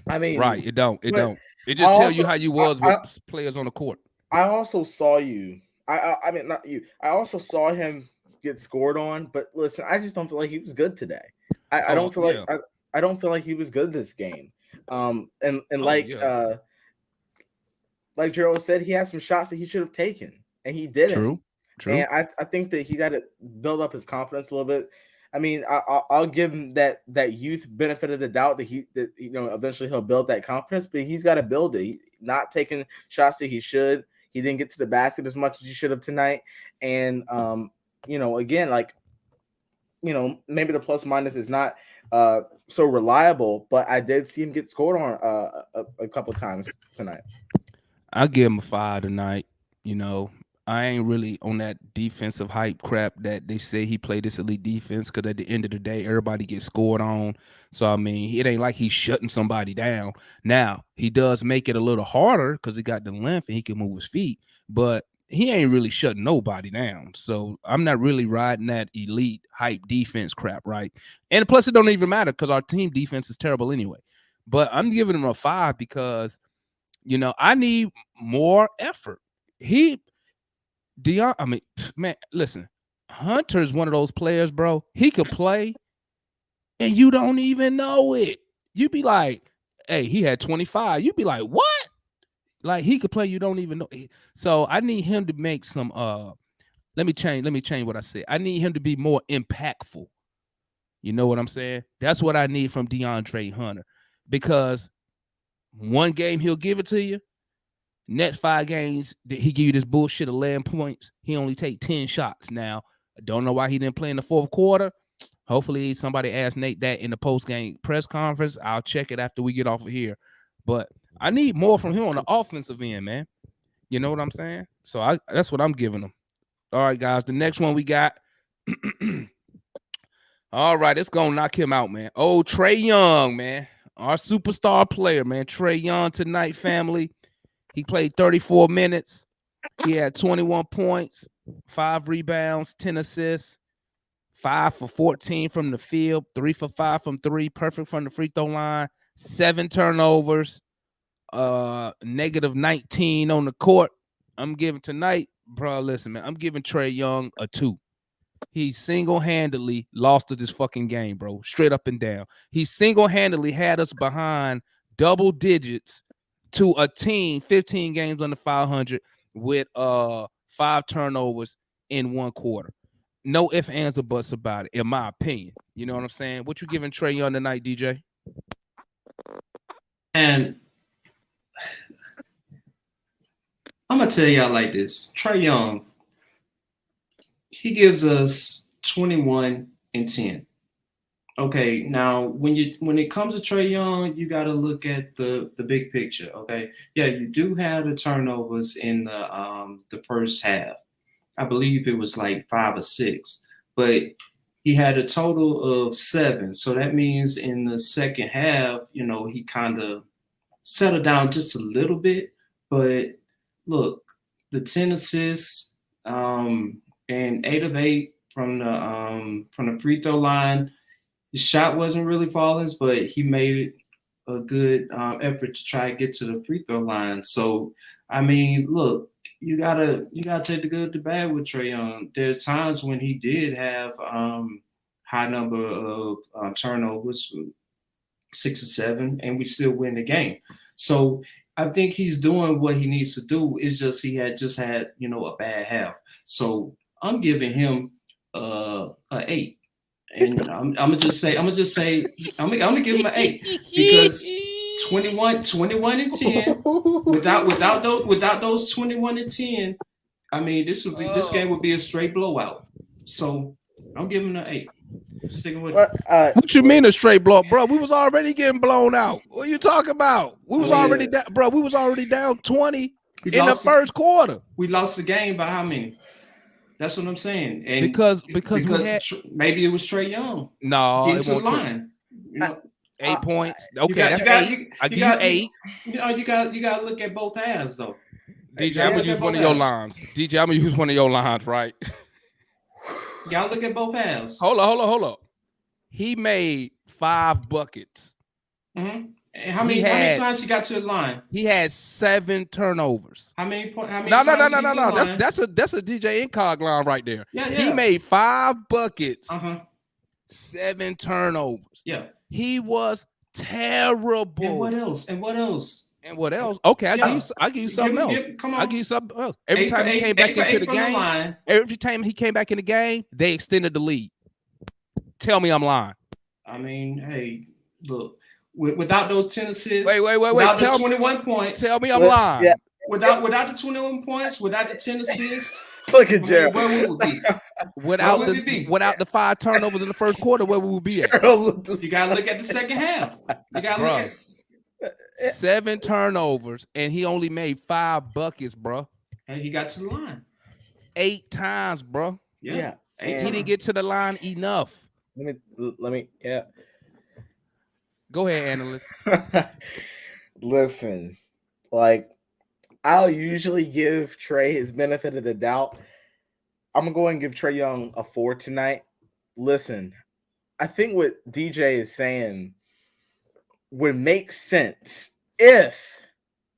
I mean, right? It don't. It but don't. It just tell you how you was with players on the court. I also saw you. I mean, not you. I also saw him get scored on. But listen, I just don't feel like he was good today. I don't feel like I don't feel like he was good this game. And like Gerald said, he had some shots that he should have taken, and he didn't. True. And I think that he got to build up his confidence a little bit. I mean, I'll give him that youth benefit of the doubt that eventually he'll build that confidence, but he's got to build it. He's not taking shots that he should. He didn't get to the basket as much as he should have tonight. And again, maybe the plus minus is not so reliable, but I did see him get scored on a couple times tonight. I'll give him a 5 tonight. I ain't really on that defensive hype crap that they say he played this elite defense, because at the end of the day, everybody gets scored on. So, I mean, it ain't like he's shutting somebody down. Now, he does make it a little harder because he got the length and he can move his feet, but he ain't really shutting nobody down. So I'm not really riding that elite hype defense crap, right? And plus, it don't even matter because our team defense is terrible anyway. But I'm giving him a 5 because, I need more effort. Man, listen, Hunter's one of those players, bro. He could play and you don't even know it. You'd be like, hey, he had 25. You'd be like, what? Like, he could play, you don't even know. So I need him to make some let me change what I said. I need him to be more impactful. You know what I'm saying? That's what I need from DeAndre Hunter, because one game he'll give it to you. Next 5 games, he give you this bullshit 11 points. He only take 10 shots. Now, I don't know why he didn't play in the fourth quarter. Hopefully, somebody asked Nate that in the post-game press conference. I'll check it after we get off of here. But I need more from him on the offensive end, man. You know what I'm saying? So that's what I'm giving him. All right, guys. The next one we got. All right, it's going to knock him out, man. Oh, Trae Young, man. Our superstar player, man. Trae Young tonight, family. He played 34 minutes. He had 21 points, 5 rebounds, 10 assists, 5 for 14 from the field, 3 for 5 from 3, perfect from the free throw line, 7 turnovers, negative 19 on the court. I'm giving tonight, bro, listen, man, I'm giving Trae Young a 2. He single-handedly lost this fucking game, bro, straight up and down. He single-handedly had us behind double digits to a team 15 games under 500 with 5 turnovers in 1 quarter. No ifs, ands, or buts about it, in my opinion. You know what I'm saying? What you giving Trae Young tonight, DJ? And I'm gonna tell y'all like this: Trae Young, he gives us 21 and 10. Okay, now when it comes to Trae Young, you got to look at the big picture. Okay, yeah, you do have the turnovers in the first half. I believe it was like 5 or 6, but he had a total of 7. So that means in the second half, he kind of settled down just a little bit. But look, the 10 assists and 8 of 8 from the free throw line. his shot wasn't really falling, but he made it a good effort to try to get to the free throw line. So, I mean, look, you gotta take the good, the bad with Trae Young. There's times when he did have high number of turnovers, 6 or 7, and we still win the game. So I think he's doing what he needs to do. It's just he had a bad half. So I'm giving him a 8. And I'm gonna say I'm gonna give him an 8 because 21 and 10 without those 21 and 10. I mean, this game would be a straight blowout. So I'm giving him an 8. Sticking with it. What you mean a straight blow, bro? We was already getting blown out. What are you talking about? We was already down, bro. We was already down 20 in the first quarter. We lost the game by how many? That's what I'm saying. And because maybe it was Trae Young. No, get to the line. 8 points. Okay, that's 8. I give you 8. You got to look at both halves though. DJ, I'm gonna use one of your lines. DJ, I'm gonna use one of your lines, right? You gotta look at both halves. Hold up. He made 5 buckets. Mm-hmm. And how many times he got to the line? He had 7 turnovers. How many times? No. That's a DJ Incog line right there. Yeah. He made 5 buckets. 7 Uh-huh. turnovers. Yeah. He was terrible. And what else? Okay, I give you something else. Come on. I give you something else. Every time he came back into the game, every time he came back in the game, they extended the lead. Tell me I'm lying. I mean, hey, look, without those 10 assists, wait. Without the 21 points. Tell me I'm lying. Yeah. Without the 21 points, without the 10 assists. Look at Gerald. Where would we be? Without the 5 turnovers in the first quarter, where would we be at? You gotta look at the second half. You gotta look at 7 turnovers, and he only made 5 buckets, bro. And he got to the line 8 times, bro. Yeah. He didn't get to the line enough. Let me. Go ahead, analyst. Listen, like, I'll usually give Trae his benefit of the doubt. I'm gonna go and give Trae Young a 4 tonight. Listen, I think what DJ is saying would make sense if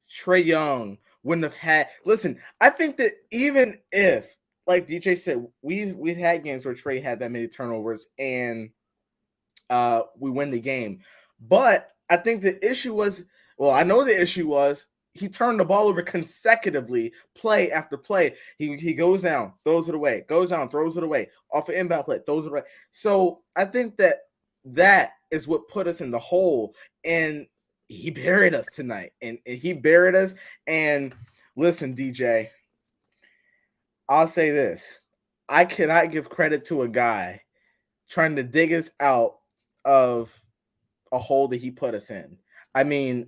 Trae Young wouldn't have had. Listen, I think that even if, like DJ said, we've had games where Trae had that many turnovers and we win the game. But I think the issue was, I know the issue was he turned the ball over consecutively, play after play. He goes down, throws it away, goes down, throws it away, off an inbound play, throws it away. So I think that is what put us in the hole, and he buried us tonight. And he buried us. And listen, DJ, I'll say this. I cannot give credit to a guy trying to dig us out of a hole that he put us in. I mean,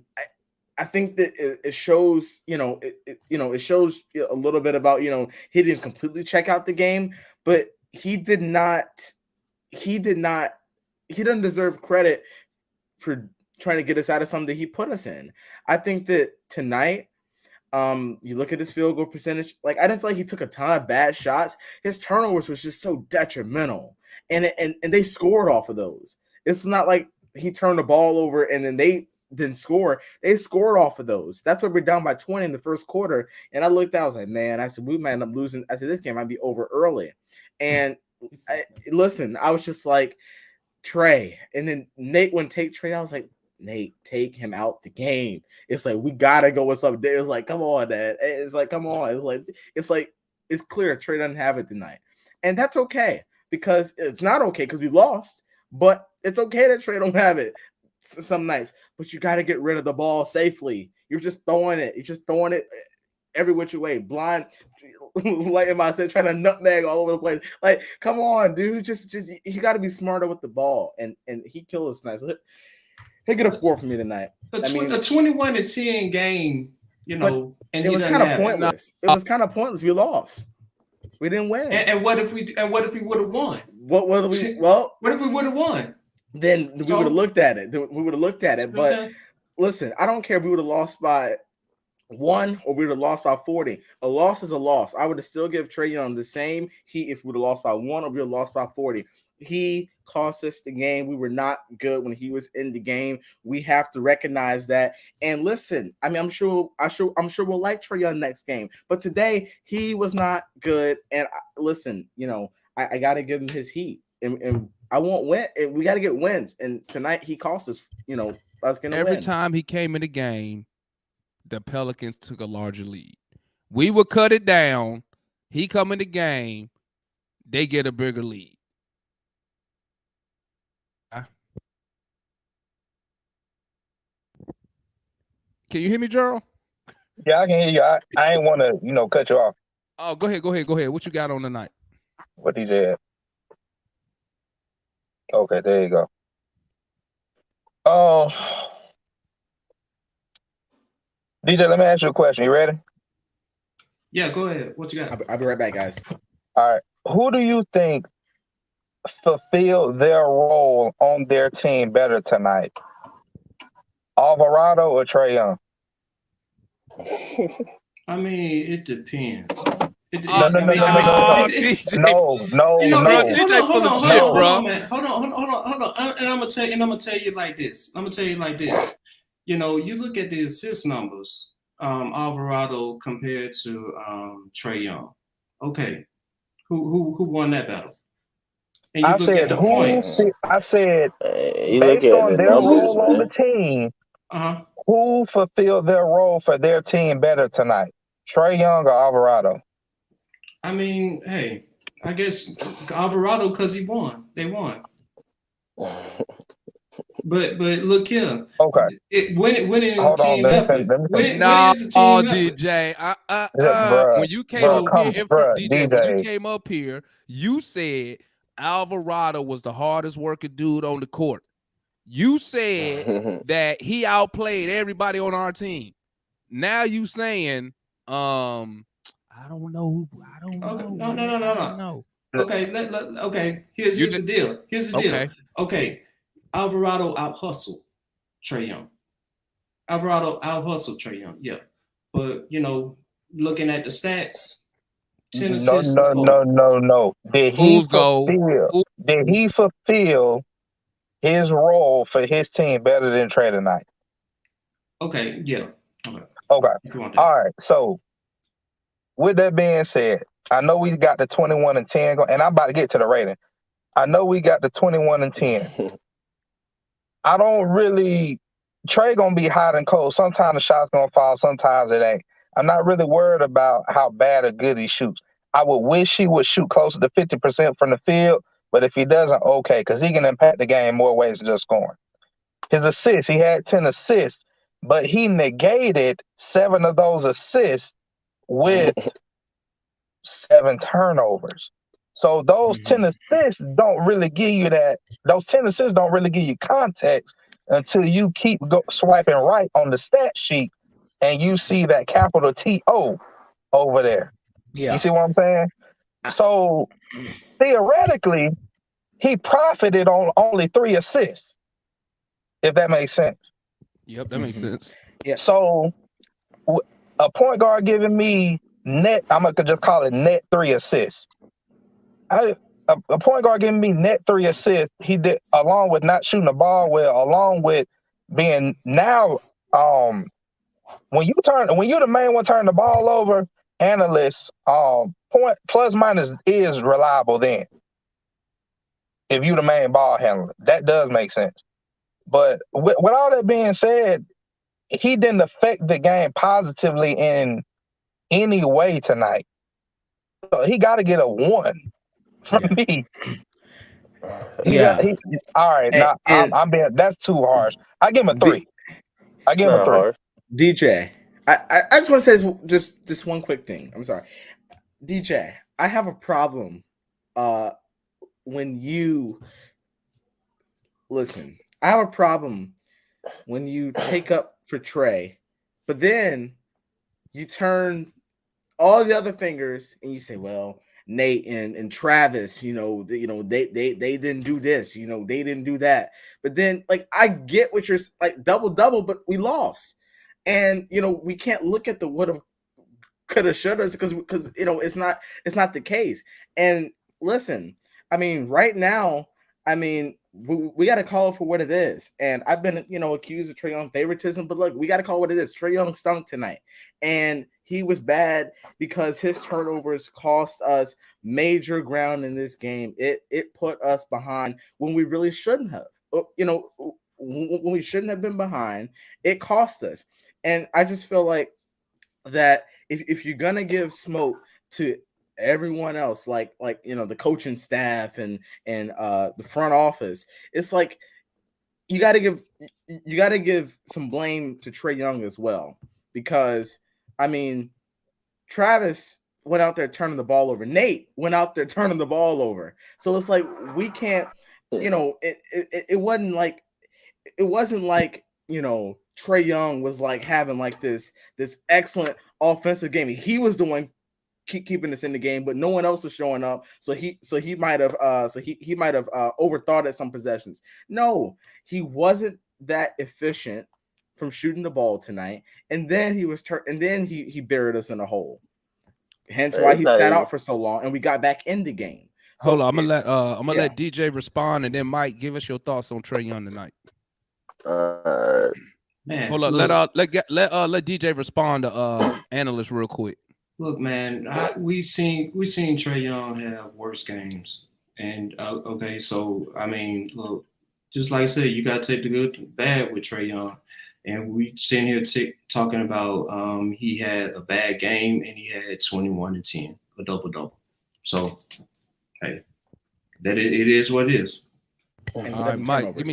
I think that it shows, it shows a little bit about, he didn't completely check out the game, but he doesn't deserve credit for trying to get us out of something that he put us in. I think that tonight, you look at his field goal percentage, like, I didn't feel like he took a ton of bad shots. His turnovers was just so detrimental, and they scored off of those. It's not like he turned the ball over and then they didn't score. They scored off of those. That's why we're down by 20 in the first quarter. And I looked out, I was like, man, I said, we might end up losing. I said, this game might be over early. And I was just like, Trae. And then Nate wouldn't take Trae. I was like, Nate, take him out the game. It's like, we gotta go with something. It's like, come on, Dad. It's like, come on. It's like it's clear Trae doesn't have it tonight. And that's okay, because it's not okay because we lost, but it's okay that Trae don't have it some nights. But you got to get rid of the ball safely. You're just throwing it. You're just throwing it every which way. Blind, like I said, trying to nutmeg all over the place. Like, come on, dude. Just you got to be smarter with the ball. And he killed us tonight. So he'll get a 4 from me tonight. A 21-10 game, and it was kind of pointless. It was kind of pointless. We lost. We didn't win. And what if we would have won? What if we would have won? Then we would have looked at it. But listen, I don't care if we would have lost by won or we would have lost by 40. A loss is a loss. I would have still give Trae Young the same heat if we would have lost by 1 or we would have lost by 40. He cost us the game. We were not good when he was in the game. We have to recognize that. And listen, I mean, I'm sure we'll like Trae Young next game. But today he was not good. And listen, I got to give him his heat. And I won't win. And we got to get wins. And tonight he cost us. Us gonna Every win. time he came in the game, the Pelicans took a larger lead. We would cut it down. He come in the game, they get a bigger lead. Can you hear me, Gerald? Yeah, I can hear you. I ain't want to, cut you off. Oh, go ahead. What you got on tonight? What DJ had? Okay, there you go. Oh, DJ, let me ask you a question. You ready? Yeah, go ahead. What you got? I'll be right back, guys. All right. Who do you think fulfilled their role on their team better tonight? Alvarado or Trae Young? I mean, it depends. No. DJ. No. Hold on, bro. man. Hold on. And I'm gonna tell you like this. You look at the assist numbers, Alvarado compared to Trae Young. Okay, who won that battle? And I said points. I said you based look at on the their numbers, role on the man. team, Uh-huh. who fulfilled their role for their team better tonight? Trae Young or Alvarado? I mean, hey, I guess Alvarado because he won. They won. But look here. Okay. Winning is Hold on, team effort. Winning is a team effort. DJ. Bruh, When you came up here, DJ, when you DJ. came up here, you said Alvarado was the hardest working dude on the court. You said that he outplayed everybody on our team. Now you saying, I don't know. No. Okay, okay. Here's the deal. Okay, Alvarado out-hustled Trae Young. Yeah. But, looking at the stats, 10 assists. No. Did he fulfill his role for his team better than Trae tonight? Okay, yeah. Okay. All right. So, with that being said, I know we got the 21 and 10, and I'm about to get to the rating. I know we got the 21 and 10. I don't really. Trae gonna be hot and cold. Sometimes the shot's gonna fall, sometimes it ain't. I'm not really worried about how bad or good he shoots. I would wish he would shoot closer to 50% from the field, but if he doesn't, okay, because he can impact the game more ways than just scoring. His assists, he had 10 assists, but he negated 7 of those assists with 7 turnovers. So those 10 assists don't really give you that. Those 10 assists don't really give you context until you keep swiping right on the stat sheet and you see that capital T-O over there. Yeah. You see what I'm saying? So theoretically, he profited on only 3 assists, if that makes sense. Yep, that makes sense. Yeah. So a point guard giving me net, I'm going to just call it net 3 assists. A point guard giving me net 3 assists, he did, along with not shooting the ball well, along with being now, when you're the main one turning the ball over, analysts, point plus minus is reliable then. If you the main ball handler, that does make sense. But with all that being said, he didn't affect the game positively in any way tonight. So he got to get a 1 from me. All right, now I'm being, that's too harsh. I give him a 3. I give him a 3. Harsh. DJ, I just want to say just one quick thing. I'm sorry, DJ. I have a problem. When you listen, I have a problem when you take up for Trae, but then you turn all the other fingers and you say, "Well, Nate and Travis, they didn't do this, they didn't do that." But then, like, I get what you're like, double, but we lost. And we can't look at the would have, could have, should have, because it's not the case. And listen, I mean, right now, I mean, we got to call it for what it is. And I've been accused of Trae Young favoritism, but look, we got to call it what it is. Trae Young stunk tonight, and he was bad because his turnovers cost us major ground in this game. It put us behind when we really shouldn't have. When we shouldn't have been behind, it cost us. And I just feel like that if you're gonna give smoke to everyone else, like the coaching staff and the front office, it's like you got to give some blame to Trae Young as well, because I mean, Travis went out there turning the ball over. Nate went out there turning the ball over. So it's like we can't, it wasn't like Trae Young was like having like this excellent offensive game. He was the one keeping us in the game, but no one else was showing up. So he might have overthought at some possessions. No, he wasn't that efficient from shooting the ball tonight, and then he buried us in a hole. Hence why he sat out for so long, and we got back in the game. So hold on, I'm gonna let DJ respond, and then Mike, give us your thoughts on Trae Young tonight. Man, hold on, look, let DJ respond to analyst real quick. Look, man, we seen Trae Young have worse games, and okay, so I mean, look, just like I said, you gotta take the good and bad with Trae Young, and we sitting here talking about he had a bad game and he had 21 and 10, a double. So hey, that it is what it is. All right, Mike, give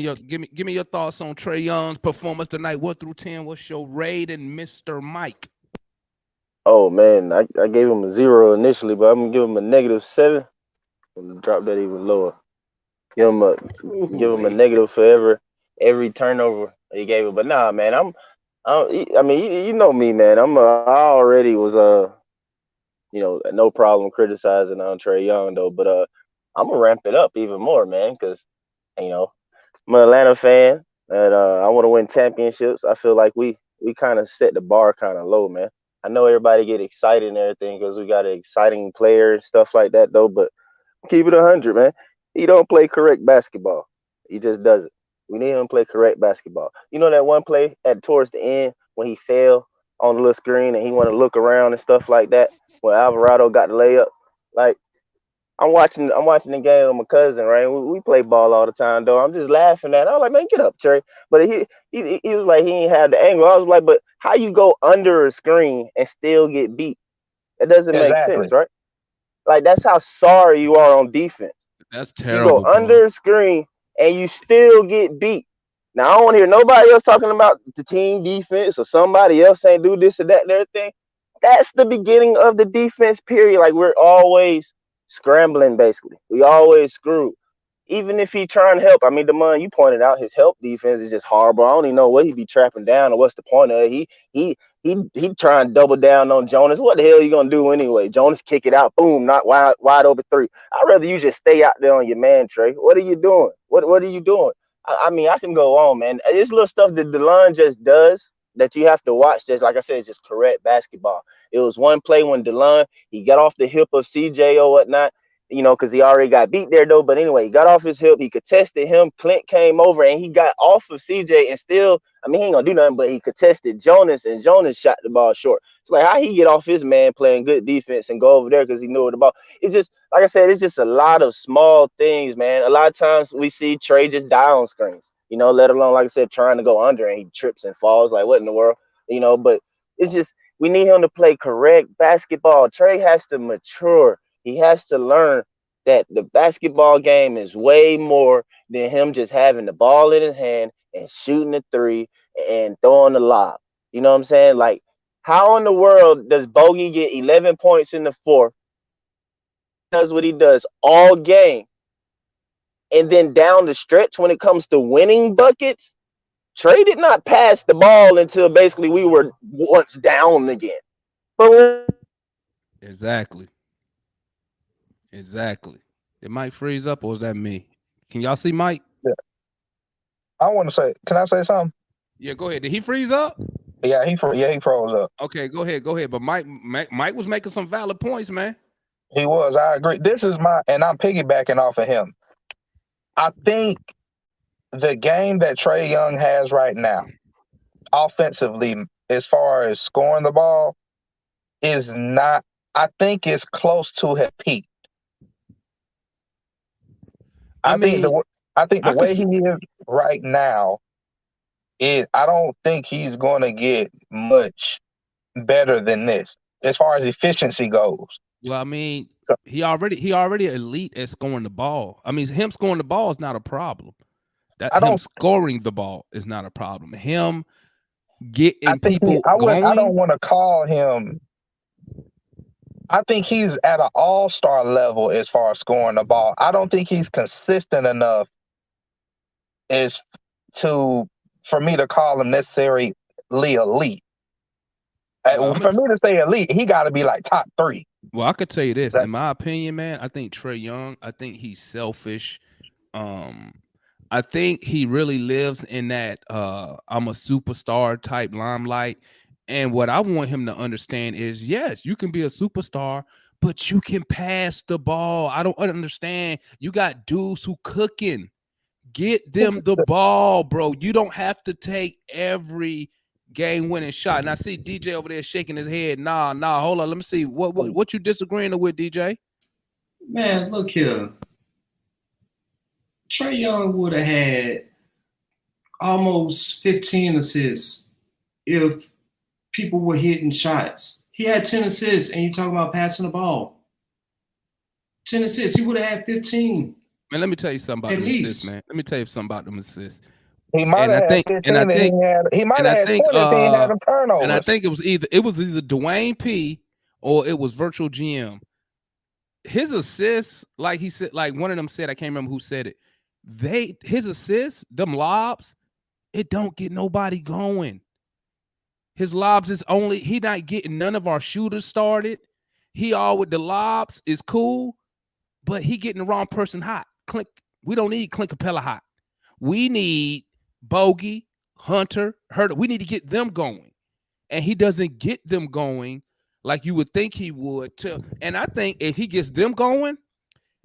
me your thoughts on Trae Young's performance tonight, 1 through 10. What's your rating, Mr. Mike? Oh man, I gave him a 0 initially, but I'm gonna give him a -7. I'm gonna drop that even lower. Give him a negative for every turnover he gave it. But nah, man, I mean, you know me, man. I already was no problem criticizing on Trae Young though, but I'm gonna ramp it up even more, man, because I'm an Atlanta fan and I want to win championships. I feel like we kind of set the bar kind of low, man. I know everybody get excited and everything because we got an exciting player and stuff like that though, but keep it 100, man. He don't play correct basketball. He just doesn't. We need him to play correct basketball. You know that one play towards the end when he fell on the little screen and he want to look around and stuff like that when Alvarado got the layup? Like, I'm watching the game with my cousin, right? We play ball all the time, though. I'm just laughing at it. I was like, man, get up, Trey. But he was like, he ain't had the angle. I was like, but how you go under a screen and still get beat? That doesn't make sense, right? Like, that's how sorry you are on defense. That's terrible. You go under a screen and you still get beat. Now, I don't want to hear nobody else talking about the team defense or somebody else saying do this or that and everything. That's the beginning of the defense period. Like, we're always scrambling, basically. We always screw. Even if he trying to help, I mean, Delon, you pointed out his help defense is just horrible. I don't even know what he be trapping down or what's the point of it. He trying to double down on Jonas. What the hell are you gonna do anyway? Jonas kick it out, boom, not wide open 3. I'd rather you just stay out there on your man, Trey. What are you doing? What are you doing? I mean, I can go on, man. This little stuff that Delon just does that you have to watch, just like I said, just correct basketball. It was one play when Delon, he got off the hip of CJ or whatnot, because he already got beat there, though. But anyway, he got off his hip. He contested him. Clint came over, and he got off of CJ and still, I mean, he ain't going to do nothing, but he contested Jonas, and Jonas shot the ball short. It's like, how he get off his man playing good defense and go over there because he knew where the ball. It's just, like I said, it's just a lot of small things, man. A lot of times we see Trae just die on screens, let alone, like I said, trying to go under, and he trips and falls. Like, what in the world? But it's just, we need him to play correct basketball. Trae has to mature. He has to learn that the basketball game is way more than him just having the ball in his hand and shooting the 3 and throwing the lob. You know what I'm saying? Like, how in the world does Bogey get 11 points in the 4th, does what he does all game, and then down the stretch when it comes to winning buckets, Trae did not pass the ball until basically we were once down again. But Exactly. Did Mike freeze up, or is that me? Can y'all see Mike? Yeah. I want to say, can I say something? Yeah, go ahead. Did he freeze up? Yeah, he froze up. Okay, go ahead. But Mike was making some valid points, man. He was. I agree. This is and I'm piggybacking off of him. I think the game that Trae Young has right now, offensively, as far as scoring the ball, is not. I think it's close to his peak. I mean, the way he is right now is. I don't think he's going to get much better than this as far as efficiency goes. well, I mean, he already elite at scoring the ball. I mean, him scoring the ball is not a problem. Him scoring the ball is not a problem. Him getting people going. I don't want to call him. I think he's at an all-star level as far as scoring the ball. I don't think he's consistent enough for me to call him necessarily elite. Well, for me to say elite, he got to be like top 3. Well, I could tell you this. In my opinion, man, I think Trae Young, I think he's selfish. I think he really lives in that I'm a superstar type limelight. And what I want him to understand is, yes, you can be a superstar, but you can pass the ball. I don't understand. You got dudes who cooking. Get them the ball, bro. You don't have to take every game-winning shot. And I see DJ over there shaking his head. Nah, hold on. Let me see. What you disagreeing with, DJ? Man, look here. Trae Young would have had almost 15 assists if people were hitting shots. He had 10 assists, and you're talking about passing the ball. 10 assists. He would have had 15. Man, let me tell you something about them assists, man. Let me tell you something about them assists. He might have had 15 and he might have had 20 if he had them turnovers. And I think it was either Dwayne P or it was Virtual GM. His assists, like he said, like one of them said, I can't remember who said it. His assists, them lobs, it don't get nobody going. His lobs is he not getting none of our shooters started. He all with the lobs is cool, but he getting the wrong person hot. We don't need Clint Capela hot. We need Bogey, Hunter, Herter. We need to get them going. And he doesn't get them going like you would think he would. And I think if he gets them going,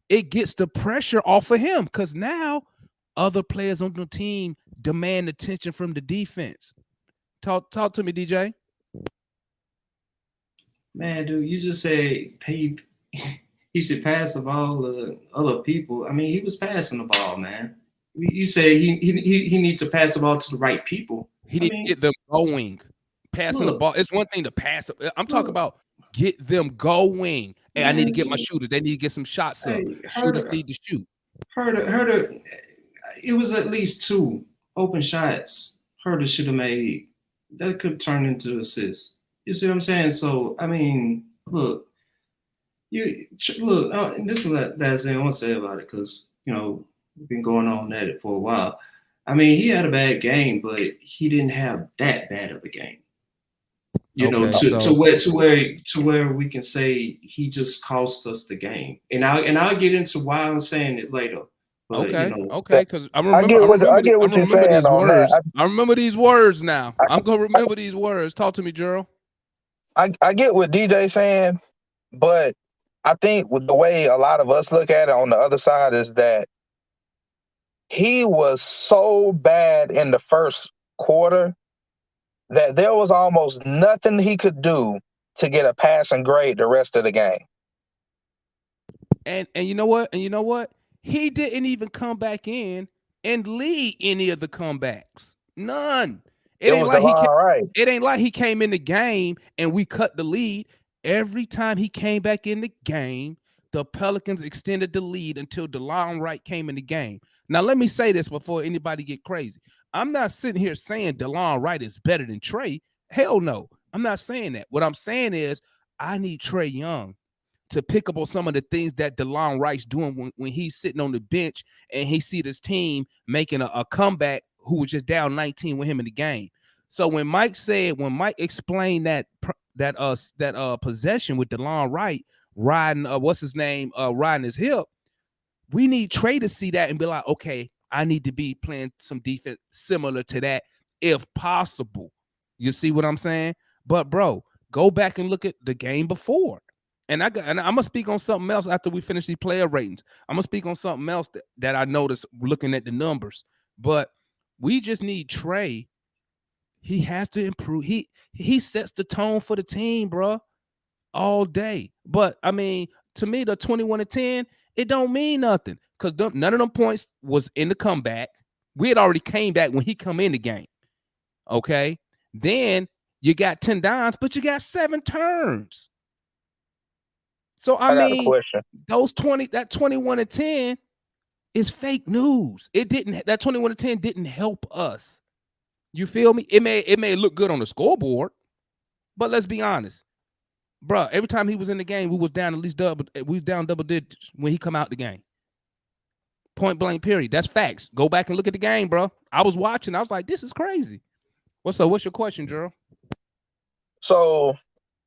it gets the pressure off of him because now other players on the team demand attention from the defense. Talk to me, DJ. Man, dude, you just say he should pass the ball to other people. I mean, he was passing the ball, man. You say he needs to pass the ball to the right people. He needs to get them going. Passing the ball. It's one thing to pass. I'm talking about get them going. Hey, I need to get my shooters. They need to get some shots up. Shooters need to shoot. Herter, it was at least 2 open shots Herter should have made. That could turn into assists. You see what I'm saying? So, I mean, look. This is what that's I want to say about it because, we've been going on at it for a while. I mean, he had a bad game, but he didn't have that bad of a game. To where we can say he just cost us the game. And I'll get into why I'm saying it later. But, okay, because I get what you're saying these words. I remember these words now. I'm gonna remember these words. Talk to me, Gerald. I get what DJ's saying, but I think with the way a lot of us look at it on the other side is that he was so bad in the first quarter that there was almost nothing he could do to get a passing grade the rest of the game. And you know what? He didn't even come back in and lead any of the comebacks. None. It ain't like he came in the game and we cut the lead. Every time he came back in the game, the Pelicans extended the lead until Delon Wright came in the game. Now, let me say this before anybody get crazy. I'm not sitting here saying Delon Wright is better than Trae. Hell no. I'm not saying that. What I'm saying is I need Trae Young to pick up on some of the things that Delon Wright's doing when he's sitting on the bench and he see this team making a comeback who was just down 19 with him in the game. So when Mike explained that possession with Delon Wright riding riding his hip, we need Trae to see that and be like, okay, I need to be playing some defense similar to that if possible. You see what I'm saying? But bro, go back and look at the game before. And I'm gonna speak on something else after we finish these player ratings. I'm gonna speak on something else that I noticed looking at the numbers. But we just need Trey. He has to improve. He sets the tone for the team, bro, all day. But I mean, to me, the 21-10, it don't mean nothing because none of them points was in the comeback. We had already came back when he come in the game. Okay, then you got 10 downs, but you got 7 turns. So I got a mean, question. that 21-10 is fake news. That 21-10 didn't help us. You feel me? It may look good on the scoreboard, but let's be honest, bro. Every time he was in the game, we was down at least double. We was down double digits when he come out the game. Point blank. Period. That's facts. Go back and look at the game, bro. I was watching. I was like, this is crazy. What's your question, Gerald? So,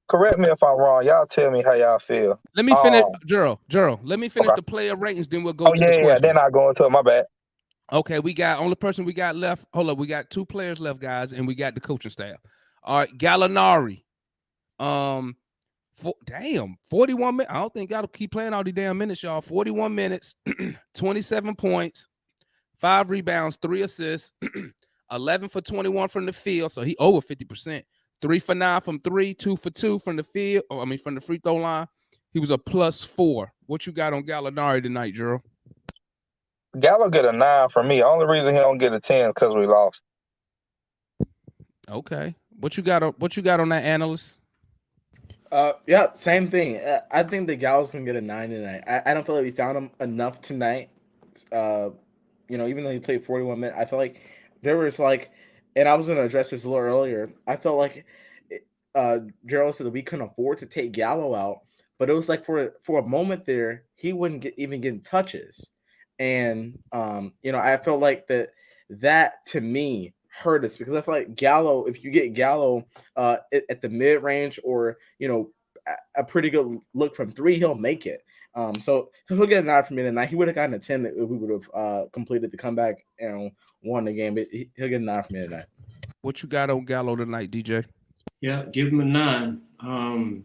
correct me if I'm wrong. Y'all tell me how y'all feel. Let me finish, Gerald. Let me finish the player ratings, then we'll go to the questions. Then I go into it. My bad. Okay, we got only person we got left. Hold up, we got 2 players left, guys, and we got the coaching staff. All right, Gallinari. 41 minutes. I don't think Gallo keep playing all these damn minutes, y'all. 41 minutes, 27 points, 5 rebounds, 3 assists, 11 for 21 from the field. So he over 50%. 3 for 9 from 3, 2 for 2 from the field. From the free throw line. He was a +4. What you got on Gallinari tonight, Gerald? Gallo get a 9 from me. Only reason he don't get a 10 is because we lost. Okay. What you got on that, analyst? Yeah, same thing. I think the Gallo's gonna get a 9 tonight. I don't feel like we found him enough tonight. Even though he played 41 minutes, I feel like there was and I was gonna address this a little earlier. I felt like Gerald said that we couldn't afford to take Gallo out, but it was like for a moment there, he wouldn't even getting touches. And I felt like that to me hurt us because I feel like Gallo, if you get Gallo at the mid range or a pretty good look from 3, he'll make it. So he'll get a 9 from me tonight. He would have gotten a 10 if we would have completed the comeback and won the game. But he'll get a 9 from me tonight. What you got on Gallo tonight, DJ? Yeah, give him a 9.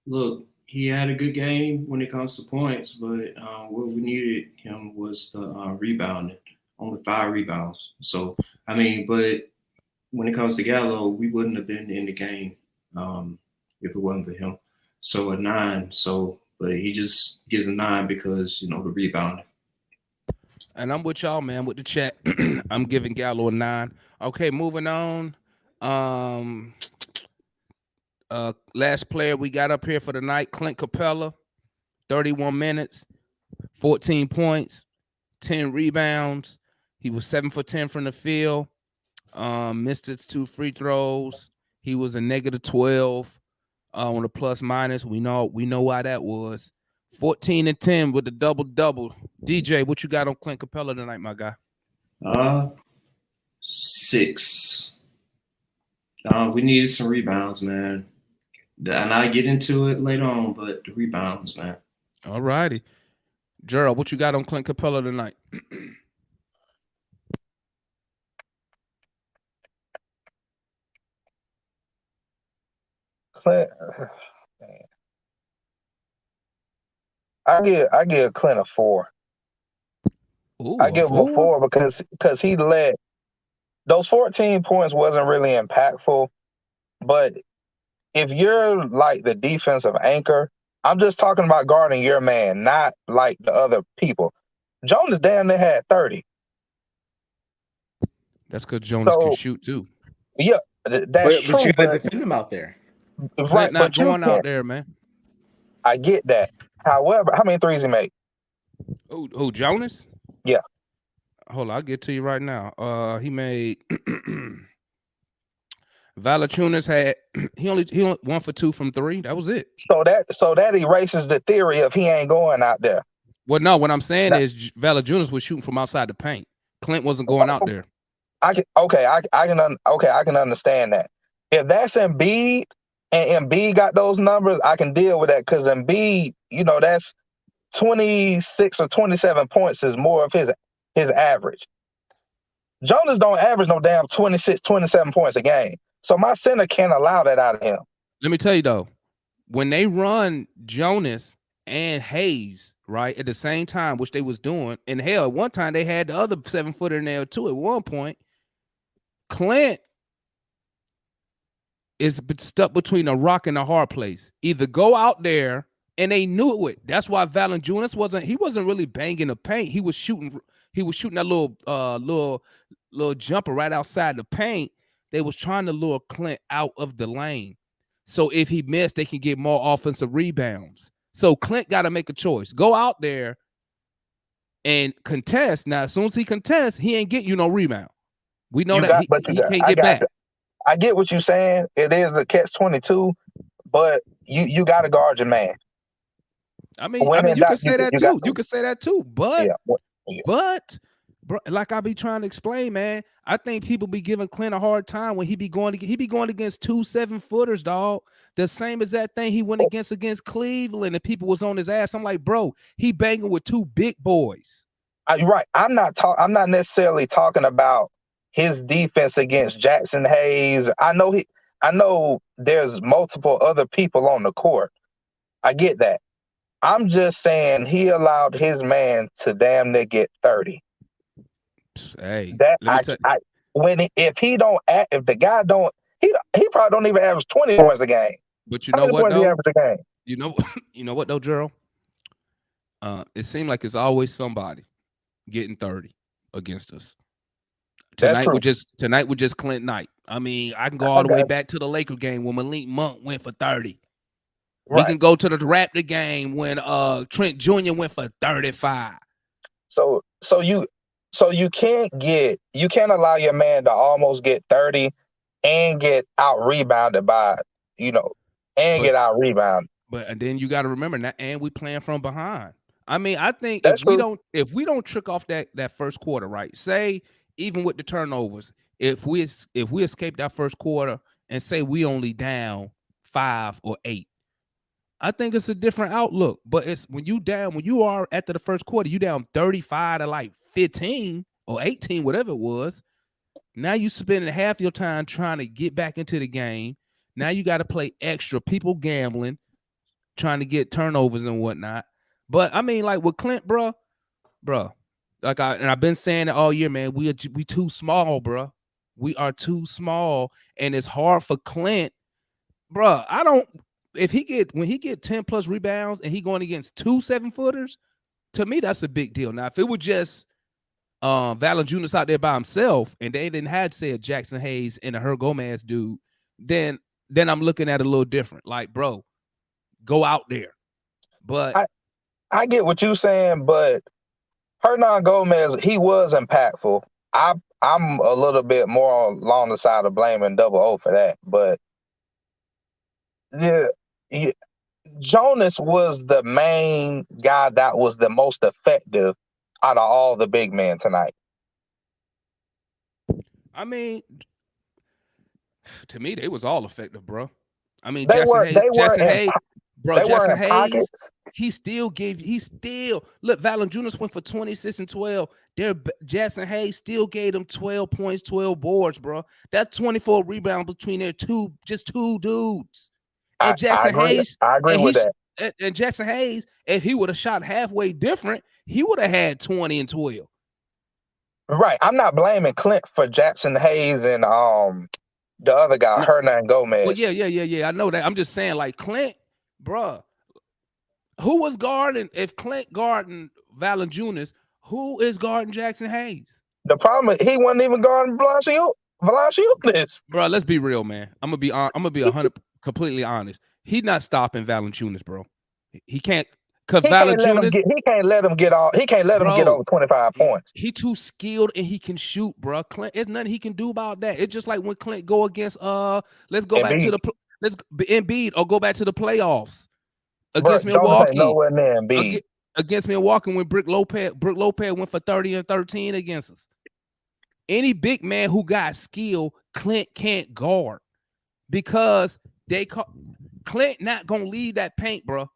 Look, he had a good game when it comes to points, but what we needed him was the rebounding. Only 5 rebounds. So, but when it comes to Gallo, we wouldn't have been in the game if it wasn't for him. So a 9. But he just gives a 9 because, the rebounding. And I'm with y'all, man, with the chat. I'm giving Gallo a 9. Okay, moving on. Last player we got up here for the night, Clint Capela, 31 minutes, 14 points, 10 rebounds. He was 7 for 10 from the field. Missed his 2 free throws. He was a -12 on the plus minus. We know why that was. 14 and 10 with the double-double. DJ, what you got on Clint Capela tonight, my guy? 6. We needed some rebounds, man. And I get into it later on, but the rebounds, man. All righty. Gerald, what you got on Clint Capela tonight? Clint, man. I give Clint a 4. Ooh, I give him a 4 because he led. Those 14 points wasn't really impactful, but if you're like the defensive anchor, I'm just talking about guarding your man, not like the other people. Jonas damn near had 30. That's because Jonas can shoot too. Yeah, that's true. But you gotta defend him out there. Right, not going out there, man. I get that. However, how many threes he made? Oh, Jonas? Yeah. Hold on, I'll get to you right now. He made Valanciunas had he only 1 for 2 from 3. That was it. So that erases the theory of he ain't going out there. Well, no, what I'm saying is Valanciunas was shooting from outside the paint. Clint wasn't going out there. I can understand that. If that's Embiid and Embiid got those numbers, I can deal with that because Embiid, that's 26 or 27 points is more of his average. Jonas don't average no damn 26, 27 points a game. So my center can't allow that out of him. Let me tell you though, when they run Jonas and Hayes right at the same time, which they was doing, and hell, at one time they had the other 7-footer in there too. At one point, Clint is stuck between a rock and a hard place. Either go out there, and they knew it. That's why Valanciunas wasn't really banging the paint. He was shooting that little jumper right outside the paint. They was trying to lure Clint out of the lane. So if he missed, they can get more offensive rebounds. So Clint got to make a choice. Go out there and contest. Now, as soon as he contests, he ain't get you no rebound. We know he can't get back. I get what you're saying. It is a catch-22, but you got to guard your man. I mean, you can say that too. You can say that too. But, but, bro, like I be trying to explain, man, I think people be giving Clint a hard time when he be going against 2 7-footers, dog. The same as that thing he went against Cleveland, and people was on his ass. I'm like, bro, he banging with 2 big boys. Right. I'm not necessarily talking about his defense against Jackson Hayes. I know there's multiple other people on the court. I get that. I'm just saying he allowed his man to damn near get 30. Hey, if the guy don't, he probably don't even average 20 points a game. But you know what though? You know what though, Gerald? It seemed like it's always somebody getting 30 against us. Tonight was just Clint night. I mean, I can go all the way back to the Laker game when Malik Monk went for 30. Right. We can go to the Raptor game when Trent Jr. went for 35. So you can't allow your man to almost get 30 and get out rebounded by, get out rebounded. But then you got to remember that, and we playing from behind. I mean, I think if we don't trick off that first quarter, right? Say even with the turnovers, if we escape that first quarter and say we only down 5 or 8, I think it's a different outlook. But it's when you are after the first quarter, you down 35 to like 15 or 18, whatever it was. Now you spending half your time trying to get back into the game. Now you got to play extra. People gambling, trying to get turnovers and whatnot. But I mean, like with Clint, bro, like I've been saying it all year, man. We too small, bro. We are too small, and it's hard for Clint, bro. When he get 10 plus rebounds and he going against 2 7-footers, to me that's a big deal. Now, if it was just Valanciunas out there by himself and they didn't have, say, a Jackson Hayes and a Herb Gomez dude, then I'm looking at it a little different. Like, bro, go out there. But I get what you're saying, but Hernan Gomez, he was impactful. I'm a little bit more along the side of blaming Double O for that, but Jonas was the main guy that was the most effective out of all the big men tonight. I mean, to me, they was all effective, bro. I mean, Jackson Hayes, he still look, Valanciunas went for 26 and 12. Jackson Hayes still gave them 12 points, 12 boards, bro. That's 24 rebounds between their two dudes. And Jackson Hayes, I agree with that. And Jackson Hayes, if he would have shot halfway different, he would have had 20 and 12. Right. I'm not blaming Clint for Jackson Hayes and the other guy, Hernan Gomez. Well, yeah. I know that. I'm just saying, like Clint, bro. Who was guarding? If Clint guarding Valanciunas, who is guarding Jackson Hayes? The problem is he wasn't even guarding Valanciunas. Bro, let's be real, man. I'm gonna be 100 completely honest. He's not stopping Valanciunas, bro. He can't. Cause Valanciunas, he can't let him get off. He can't let him get over 25 points. He too skilled and he can shoot, bro. Clint, there's nothing he can do about that. It's just like when Clint go against let's go back to Embiid or go back to the playoffs against Milwaukee. Nowhere near Embiid. Against Milwaukee when Brook Lopez went for 30 and 13 against us. Any big man who got skill, Clint can't guard because Clint not gonna leave that paint, bro.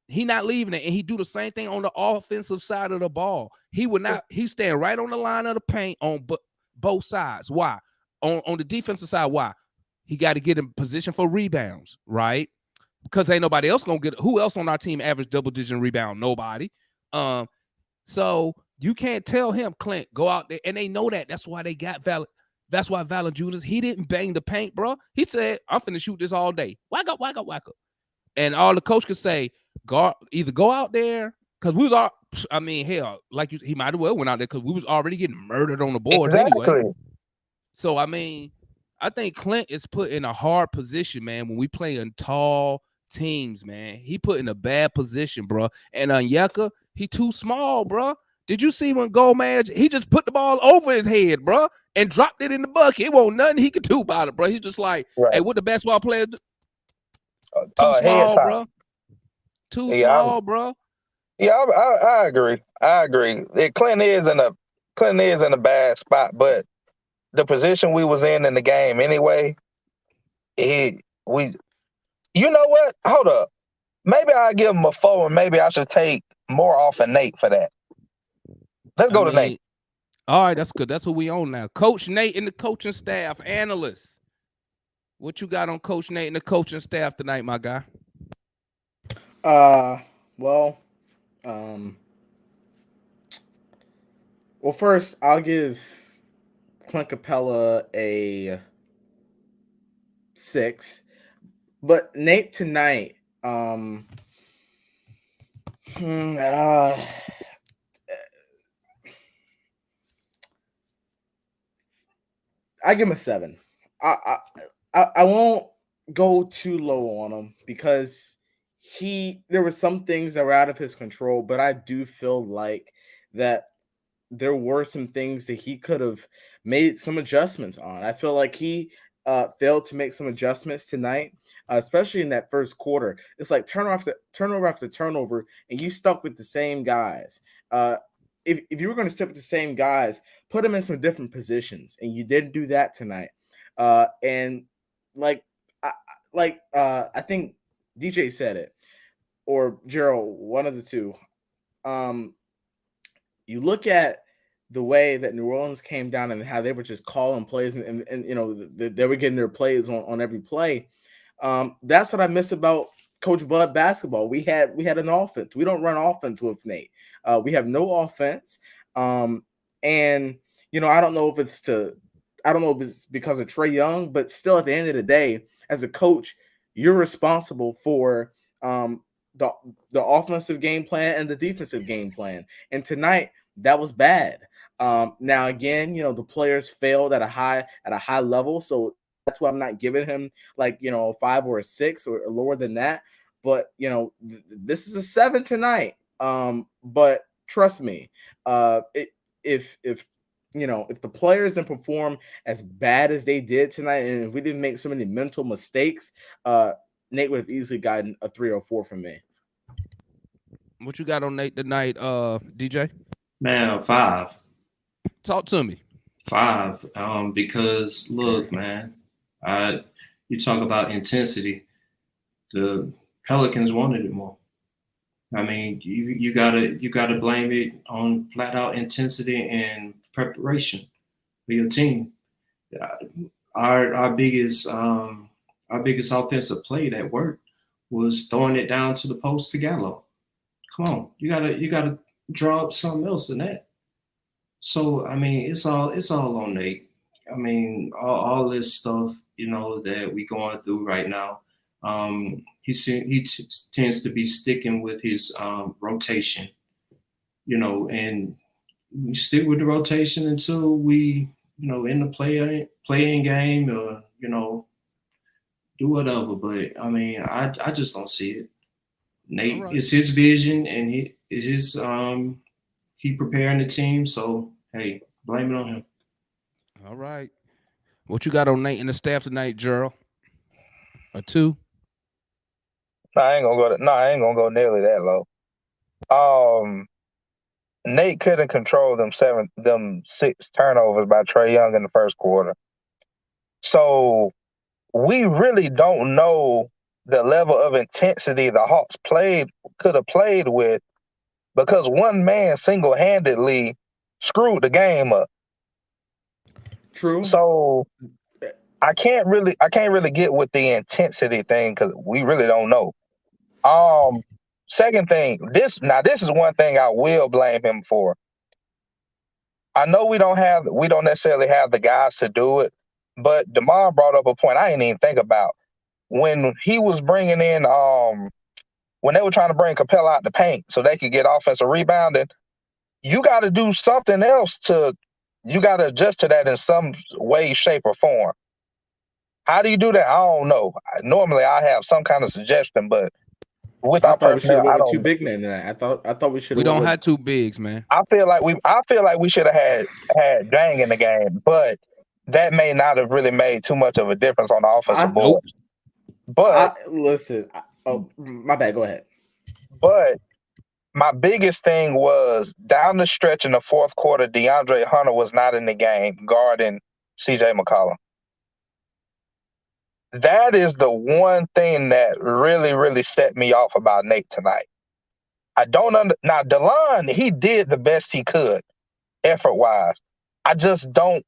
He not leaving it, and he do the same thing on the offensive side of the ball. He would not. He stand right on the line of the paint on both sides. Why? On the defensive side, why? he got to get in position for rebounds, right? Because ain't nobody else gonna get. Who else on our team average double-digit rebound? Nobody. So you can't tell him, Clint, go out there, and they know that. That's why they got Val. That's why Valanciunas, he didn't bang the paint, bro. He said, "I'm finna shoot this all day. Whack up, whack up, whack up." And all the coach could say, either go out there, because we was all. I mean, hell, like he might as well went out there because we was already getting murdered on the boards anyway. So I mean, I think Clint is put in a hard position, man. When we play in tall teams, man, he put in a bad position, bro. And Onyeka, he too small, bro. Did you see when Gomez, he just put the ball over his head, bro, and dropped it in the bucket? It wasn't nothing he could do about it, bro. He's just like, hey, what the basketball player do? Too small, bro. Too small, bro. Yeah, I agree. I agree. Clint is in a bad spot, but the position we was in the game anyway, you know what? Hold up. Maybe I'll give him a 4, and maybe I should take more off of Nate for that. Let's go to Nate. All right, that's good. That's what we on now. Coach Nate and the coaching staff, analysts. What you got on Coach Nate and the coaching staff tonight, my guy? Well, first I'll give Clint Capela a 6, but Nate tonight, I give him a 7. I won't go too low on him because there were some things that were out of his control, but I do feel like that there were some things that he could have made some adjustments on. I feel like he failed to make some adjustments tonight, especially in that first quarter. It's like turnover after turnover, and you stuck with the same guys. If you were going to stick with the same guys, put them in some different positions, and you didn't do that tonight. And I think DJ said it, or Gerald, one of the two. You look at the way that New Orleans came down and how they were just calling plays, and you know they were getting their plays on every play. That's what I miss about Coach Bud basketball. We had an offense. We don't run offense with Nate. We have no offense. And you know, I don't know if it's because of Trae Young, but still at the end of the day, as a coach, you're responsible for the offensive game plan and the defensive game plan. And tonight that was bad. Now again, you know, the players failed at a high level, so that's why I'm not giving him like, you know, a 5 or a 6 or lower than that. But you know, this is a 7 tonight. But trust me, if you know, if the players didn't perform as bad as they did tonight, and if we didn't make so many mental mistakes, Nate would have easily gotten a 3 or 4 from me. What you got on Nate tonight, DJ? Man, a 5. Talk to me. 5. Because look, man, you talk about intensity. The Pelicans wanted it more. I mean, you gotta blame it on flat out intensity and preparation for your team. Our biggest offensive play that worked was throwing it down to the post to Gallo. Come on, you gotta draw up something else than that. So I mean, it's all on Nate. I mean, all this stuff, you know, that we going through right now. He tends to be sticking with his rotation, you know, and we stick with the rotation until we, you know, in the playing game or, you know, do whatever. But I mean, I just don't see it. Nate, right. It's his vision, and he preparing the team. So hey, blame it on him. All right. What you got on Nate and the staff tonight, Gerald? A 2? I ain't gonna go nearly that low. Nate couldn't control them 6 turnovers by Trae Young in the first quarter. So we really don't know the level of intensity the Hawks could have played with, because one man single-handedly screwed the game up. True. So I can't really get with the intensity thing because we really don't know. Second thing, this is one thing I will blame him for. I know we don't necessarily have the guys to do it, but DeMar brought up a point I didn't even think about. When he was bringing in, when they were trying to bring Capela out the paint so they could get offensive rebounding, you got to do something else you got to adjust to that in some way, shape, or form. How do you do that? I don't know. Normally, I have some kind of suggestion, but with I our thought we should personnel, have went I with two don't. big men tonight. I thought we should. We don't have two bigs, man. I feel like we should have had Dang in the game, but that may not have really made too much of a difference on the offensive board. But listen. Oh, my bad. Go ahead. But my biggest thing was down the stretch in the fourth quarter, DeAndre Hunter was not in the game guarding CJ McCollum. That is the one thing that really, really set me off about Nate tonight. I don't now Delon, he did the best he could, effort-wise. I just don't.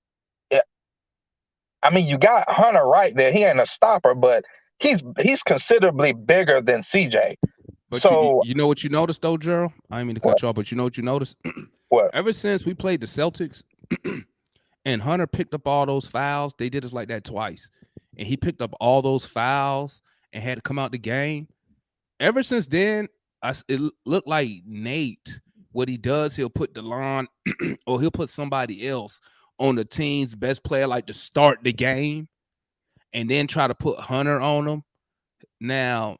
I mean, you got Hunter right there. He ain't a stopper, but he's considerably bigger than CJ. But so you know what you noticed though, Gerald? I didn't mean to cut you off, but you know what you noticed? What? Ever since we played the Celtics and Hunter picked up all those fouls, they did us like that twice. And he picked up all those fouls and had to come out the game. Ever since then, it looked like Nate, what he does, he'll put Delon or he'll put somebody else on the team's best player, like to start the game, and then try to put Hunter on him. Now,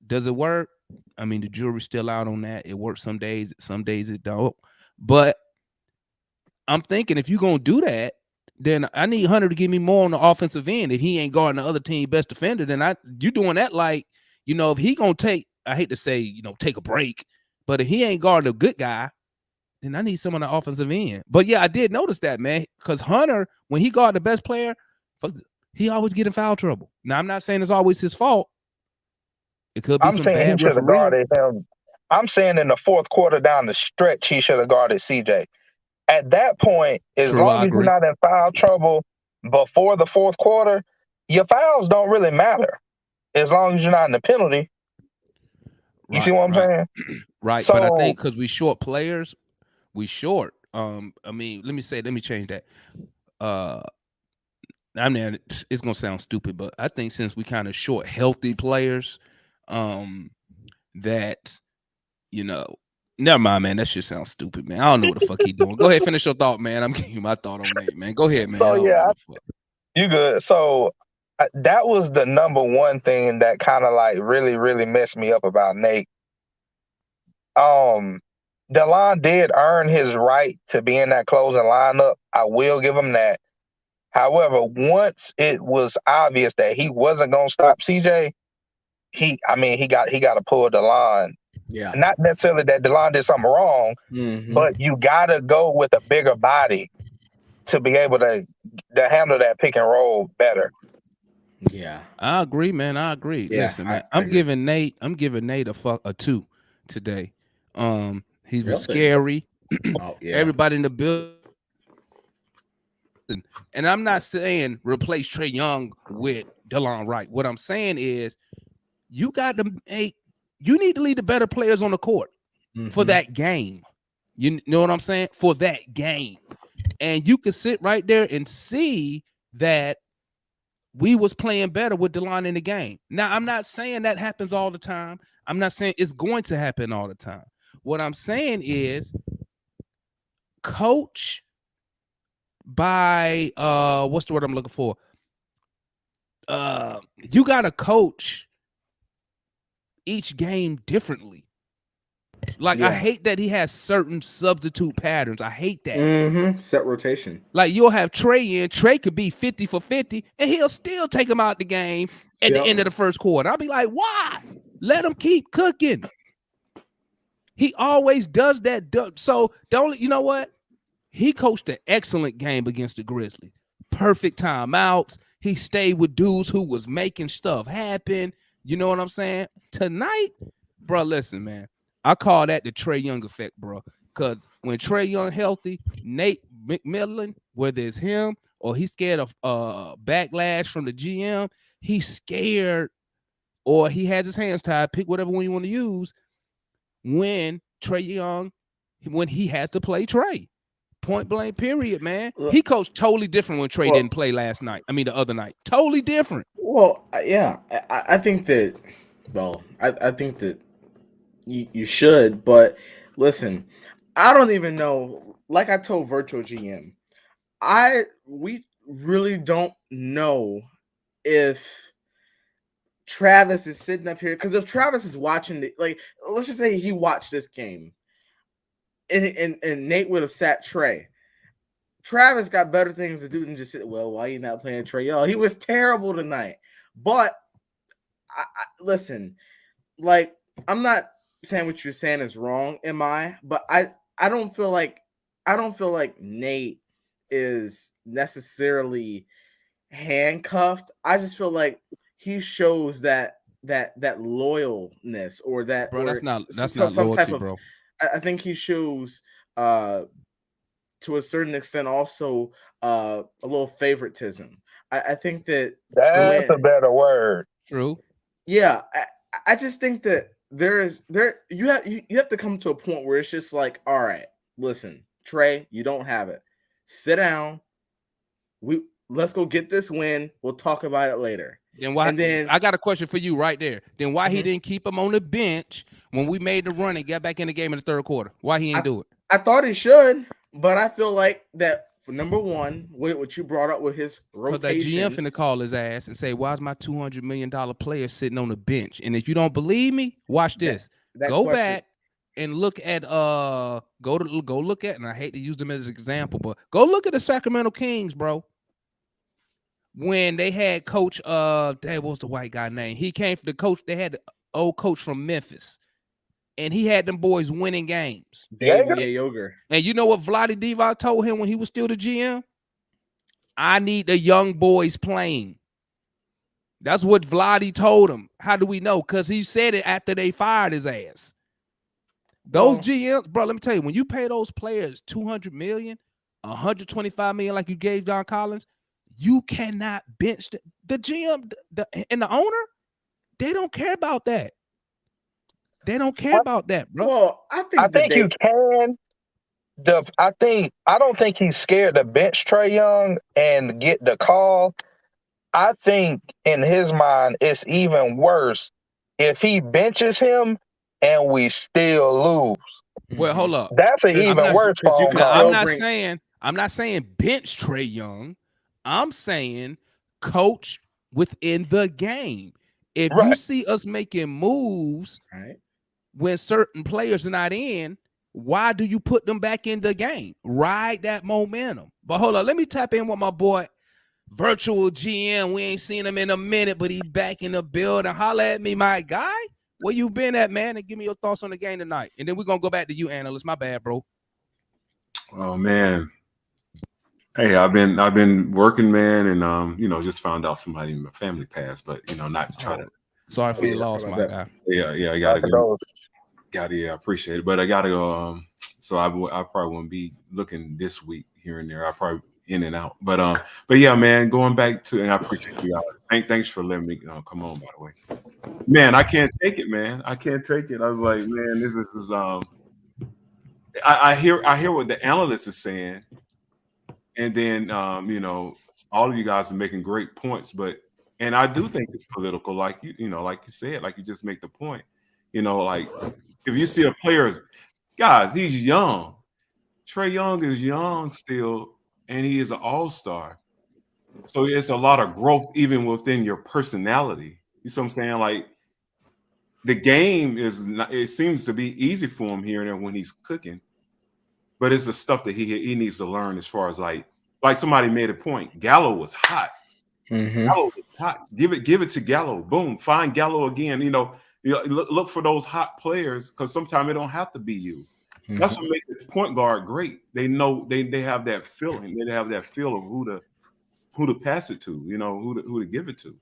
does it work? I mean, the jury's still out on that. It works some days it don't. But I'm thinking if you're going to do that, then I need Hunter to give me more on the offensive end. If he ain't guarding the other team best defender, then you doing that like, if he going to take, I hate to say, take a break, but if he ain't guarding a good guy, then I need some on the offensive end. But yeah, I did notice that, man, because Hunter, when he guard the best player, he always get in foul trouble. Now, I'm not saying it's always his fault. It could be some bad refereeing. Him. I'm saying in the fourth quarter down the stretch, he should have guarded CJ. At that point, as long as you're not in foul trouble before the fourth quarter, your fouls don't really matter as long as you're not in the penalty. You see what I'm saying? Right. So, but I think because we short players, we short. I mean, let me change that. I mean, it's gonna sound stupid, but I think since we kind of short healthy players, that never mind, man. That shit sounds stupid, man. I don't know what the fuck he doing. Go ahead, finish your thought, man. I'm giving you my thought on Nate, man. Go ahead, man. So yeah, you good. So that was the number one thing that kind of like really, really messed me up about Nate. Delon did earn his right to be in that closing lineup. I will give him that. However, once it was obvious that he wasn't gonna stop CJ, he got to pull Delon. Yeah. Not necessarily that Delon did something wrong, but you gotta go with a bigger body to be able to handle that pick and roll better. Yeah, I agree, man. I agree. Yeah, listen, man, I'm giving Nate a 2 today. He was scary. Oh, yeah. Everybody in the building. And I'm not saying replace Trae Young with Delon Wright. What I'm saying is you need to lead the better players on the court for that game. You know what I'm saying? For that game. And you can sit right there and see that we was playing better with Delon in the game. Now, I'm not saying that happens all the time. I'm not saying it's going to happen all the time. What I'm saying is coach by what's the word I'm looking for? You got to coach each game differently. Like, I hate that he has certain substitute patterns. I hate that. Set rotation. Like, you'll have Trae in. Trae could be 50 for 50, and he'll still take him out the game at the end of the first quarter. I'll be like, why? Let him keep cooking. He always does that. So, you know what? He coached an excellent game against the Grizzlies. Perfect timeouts. He stayed with dudes who was making stuff happen. You know what I'm saying? Tonight, bro, listen, man. I call that the Trae Young effect, bro. Because when Trae Young healthy, Nate McMillan, whether it's him or he's scared of backlash from the GM, he's scared, or he has his hands tied, pick whatever one you want to use, when Trae Young, when he has to play Trae. Point blank, period, man. He coached totally different when Trae didn't play last night. I mean, the other night. Totally different. Well, yeah, I think that, well, I think that you should, but listen, I don't even know, like I told Virtual GM, we really don't know if Travis is sitting up here, because if Travis is watching it, like, let's just say he watched this game, and Nate would have sat Trae. Travis got better things to do than just sit. Well, why are you not playing Trae Young? He was terrible tonight. But listen, like, I'm not saying what you're saying is wrong, am I? But I don't feel like Nate is necessarily handcuffed. I just feel like he shows that loyalness, or that, bro. Or That's not some loyalty, type of, bro. I think he shows to a certain extent also a little favoritism. I think that That's a better word. True. Yeah, I just think that you have to come to a point where it's just like, all right, listen, Trae, you don't have it. Sit down. Let's go get this win. We'll talk about it later. Then why? And then I got a question for you right there. Then why he didn't keep him on the bench when we made the run and got back in the game in the third quarter? Why he didn't do it? I thought he should, but I feel like that, for number one, what you brought up with his rotations. Because that GM finna call his ass and say, "Why's my $200 million player sitting on the bench?" And if you don't believe me, watch this. Go back and look at go look at, and I hate to use them as an example, but go look at the Sacramento Kings, bro. When they had coach what was the white guy name? He came from the coach. They had the old coach from Memphis, and he had them boys winning games. David Yoger. And you know what Vlade Divac told him when he was still the GM? I need the young boys playing. That's what Vlade told him. How do we know? Because he said it after they fired his ass. Those GMs, bro, let me tell you, when you pay those players $200 million, $125 million like you gave John Collins, you cannot bench the GM and the owner. They don't care about that. They don't care about that, bro. Well, I think you can. I don't think he's scared to bench Trae Young and get the call. I think in his mind it's even worse if he benches him and we still lose. Well, hold up. That's an even worse phone call. I'm not saying bench Trae Young. I'm saying coach within the game. If you see us making moves when certain players are not in, why do you put them back in the game? Ride that momentum. But hold on, let me tap in with my boy, Virtual GM. We ain't seen him in a minute, but he back in the building. Holla at me, my guy. Where you been at, man? And give me your thoughts on the game tonight. And then we're going to go back to you, analyst. My bad, bro. Oh, man. Hey, I've been working, man, and just found out somebody in my family passed, but not to try to. Sorry for the loss, my guy. Yeah, I gotta go. I appreciate it, but I gotta go. So I probably won't be looking this week here and there. I probably in and out, but yeah, man. Going back to, and I appreciate you guys. Thanks for letting me come on. By the way, man, I can't take it, man. I can't take it. I was like, man, this is I hear what the analyst is saying. And then, all of you guys are making great points, and I do think it's political, like you said, like you just make the point, like if you see a player, guys, he's young. Trae Young is young still, and he is an all-star. So it's a lot of growth even within your personality. You see what I'm saying? Like the game it seems to be easy for him here and there when he's cooking. But it's the stuff that he needs to learn as far as like somebody made a point. Gallo was hot. Gallo was hot. Give it to Gallo. Boom. Find Gallo again. Look for those hot players because sometimes it don't have to be you. That's what makes the point guard great. They know they have that feeling. They have that feel of who to pass it to. Who to give it to.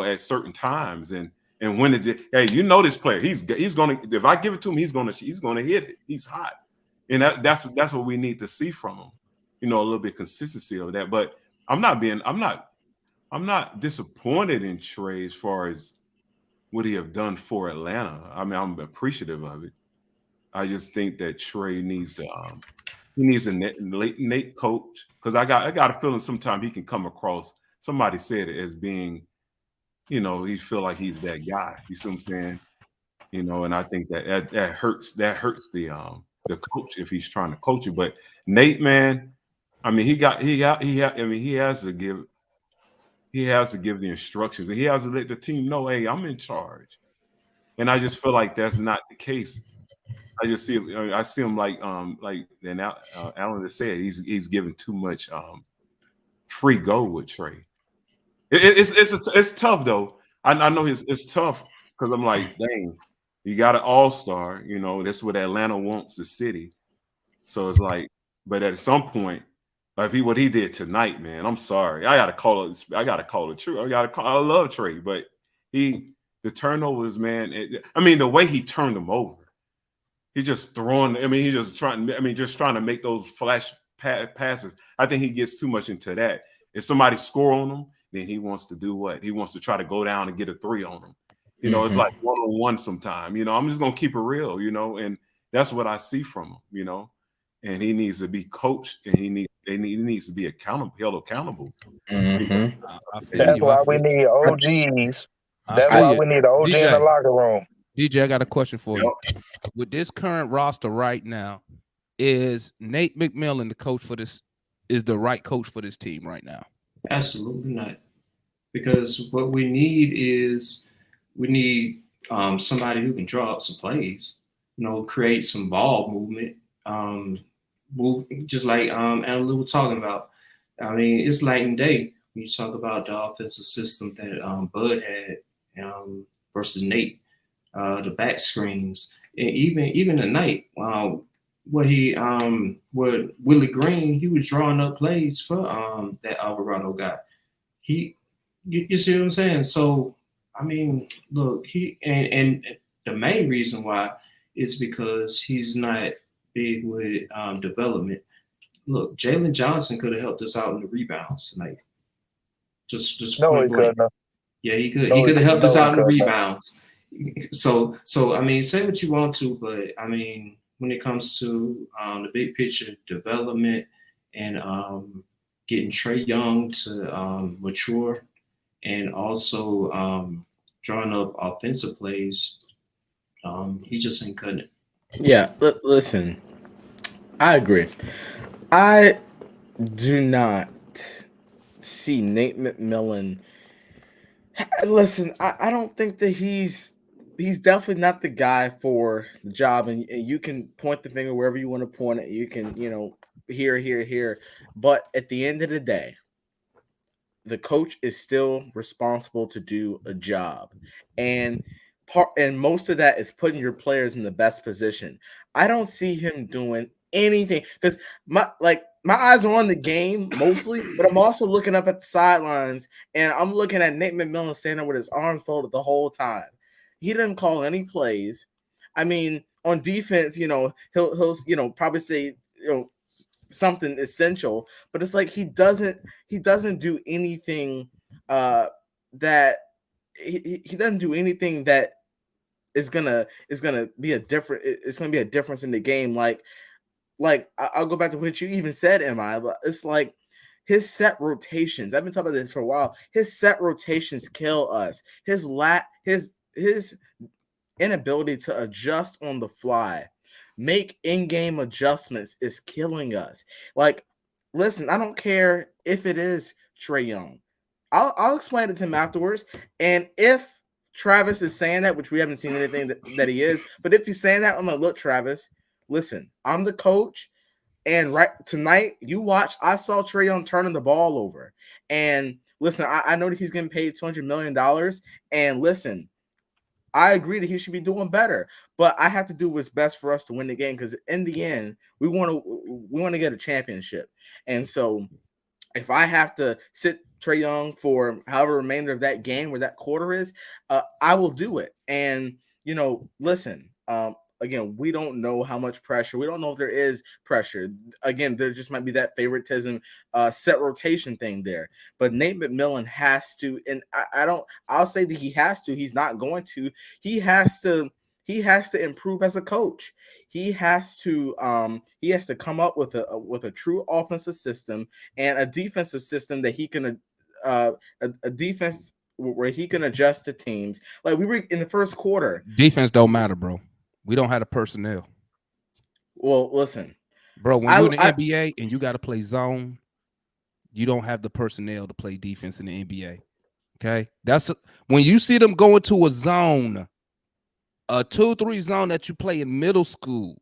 At certain times and when this player. He's gonna. If I give it to him, he's gonna hit it. He's hot. And that's what we need to see from him, a little bit of consistency of that. But I'm not disappointed in Trey as far as what he have done for Atlanta. I mean, I'm appreciative of it. I just think that Trey needs to he needs a Nate coach, because I got a feeling sometimes he can come across. Somebody said it as being, he feel like he's that guy. You see what I'm saying? And I think that hurts the coach if he's trying to coach you. But Nate, man, I mean, I mean, he has to give the instructions, and he has to let the team know, hey, I'm in charge. And I just feel like that's not the case. I see him like Alan just said, he's giving too much free go with Trey. It's tough though. I know it's tough because I'm like, dang, you got an all-star, that's what Atlanta wants, the city. So it's like, but at some point, like what he did tonight, man, I'm sorry. I gotta call it true. I love Trey, but the turnovers, man, I mean, the way he turned them over. He's just throwing. I mean, just trying to make those flash passes. I think he gets too much into that. If somebody score on him, then he wants to do what? He wants to try to go down and get a three on him. It's like one-on-one sometime. I'm just gonna keep it real. And that's what I see from him. And he needs to be coached, and he needs to be held accountable. That's why we need OGs. That's feel why you. we need an OG in the locker room. DJ, I got a question for you. With this current roster right now, is Nate McMillan the coach for this? Is the right coach for this team right now? Absolutely not. Because what we need is somebody who can draw up some plays, create some ball movement, move just like Alan was talking about. I mean, it's night and day when you talk about the offensive system that Bud had versus Nate. The back screens, and even tonight, what Willie Green, he was drawing up plays for that Alvarado guy. You see what I'm saying? So I mean, look, and the main reason why is because he's not big with development. Look, Jalen Johnson could have helped us out in the rebounds tonight. Just No, point he blank. couldn't. Yeah, he could. He could have helped us out in the rebounds. So I mean, say what you want to, but I mean, when it comes to the big picture development and getting Trey Young to mature, and also drawing up offensive plays, he just ain't cutting it. Yeah, listen, I agree. I do not see Nate McMillan. Listen, I don't think that he's definitely not the guy for the job, and you can point the finger wherever you want to point it. You can, here. But at the end of the day, the coach is still responsible to do a job, and most of that is putting your players in the best position. I don't see him doing anything because my eyes are on the game mostly, but I'm also looking up at the sidelines and I'm looking at Nate McMillan standing there with his arms folded the whole time. He didn't call any plays. I mean, on defense, he'll probably say something essential, but it's like he doesn't do anything that he doesn't do anything that is gonna be a different. It's gonna be a difference in the game. Like I'll go back to what you even said, Emma. It's like his set rotations. I've been talking about this for a while. His set rotations kill us. His inability to adjust on the fly, make in-game adjustments is killing us. Like, listen, I don't care if it is Trey Young. I'll explain it to him afterwards. And if Travis is saying that, which we haven't seen anything that he is, but if he's saying that, I'm like, look, Travis, listen, I'm the coach. And right tonight, I saw Trey Young turning the ball over. And listen, I know that he's getting paid $200 million. And listen, I agree that he should be doing better, but I have to do what's best for us to win the game because in the end, we want to get a championship. And so if I have to sit Trey Young for however remainder of that game where that quarter is, I will do it. And, listen, again, we don't know how much pressure. We don't know if there is pressure. Again, there just might be that favoritism, set rotation thing there. But Nate McMillan has to, and I'll say that he has to. He's not going to. He has to improve as a coach. He has to come up with a true offensive system and a defensive system that he can a defense where he can adjust to teams. Like we were in the first quarter. Defense don't matter, bro. We don't have the personnel. Well, listen, bro, when you're in the NBA and you got to play zone, you don't have the personnel to play defense in the NBA. Okay, when you see them go into a zone, a 2-3 zone that you play in middle school.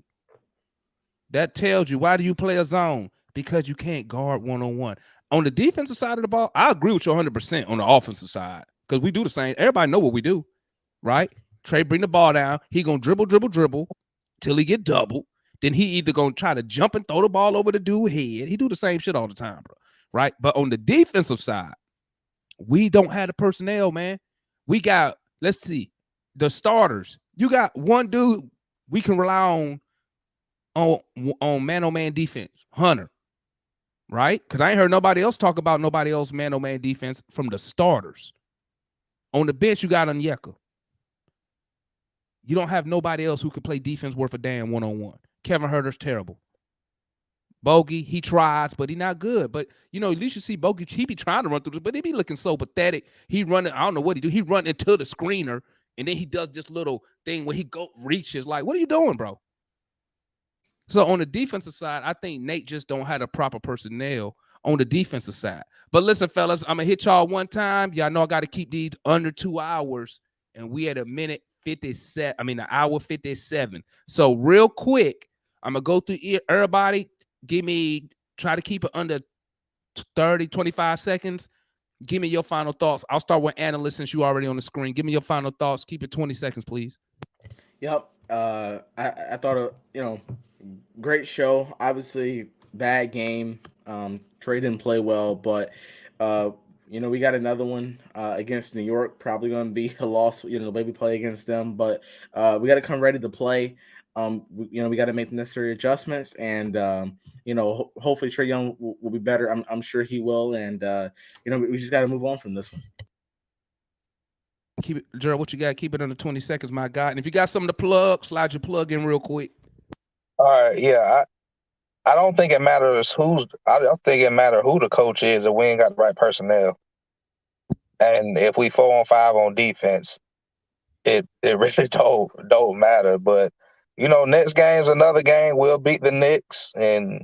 That tells you, why do you play a zone? Because you can't guard one-on-one. On the defensive side of the ball, I agree with you 100% on the offensive side because we do the same. Everybody know what we do, right? Trey bring the ball down. He going to dribble till he get double. Then he either going to try to jump and throw the ball over the dude's head. He do the same shit all the time, bro, right? But on the defensive side, we don't have the personnel, man. We got, let's see, the starters. You got one dude we can rely on man-on-man defense, Hunter, right? Because I ain't heard nobody else talk about nobody else man-on-man defense from the starters. On the bench, you got Onyeka. You don't have nobody else who can play defense worth a damn one-on-one. Kevin Huerter's terrible. Bogey, he tries, but he not good. But, you know, at least you see Bogey, he be trying to run through this, but he be looking so pathetic. He running, I don't know what he do. He run into the screener, and then he does this little thing where he reaches. Like, what are you doing, bro? So on the defensive side, I think Nate just don't have the proper personnel on the defensive side. But listen, fellas, I'm going to hit y'all one time. Y'all know I got to keep these under 2 hours, and we at an hour 57. So real quick, I'm going to go through everybody. Try to keep it under 30, 25 seconds. Give me your final thoughts. I'll start with analysts since you already on the screen. Give me your final thoughts. Keep it 20 seconds, please. Yep. I thought, great show. Obviously, bad game. Trey didn't play well, but we got another one against New York. Probably going to be a loss. The way we play against them, but we got to come ready to play. We got to make the necessary adjustments, and hopefully Trae Young will be better. I'm sure he will, and we just got to move on from this one. Keep it, Gerald. What you got? Keep it under 20 seconds, my guy. And if you got something to plug, slide your plug in real quick. All right, yeah. I don't think it matters I don't think it matters who the coach is if we ain't got the right personnel. And if we 4-on-5 on defense, it really don't matter. But next game's another game. We'll beat the Knicks, and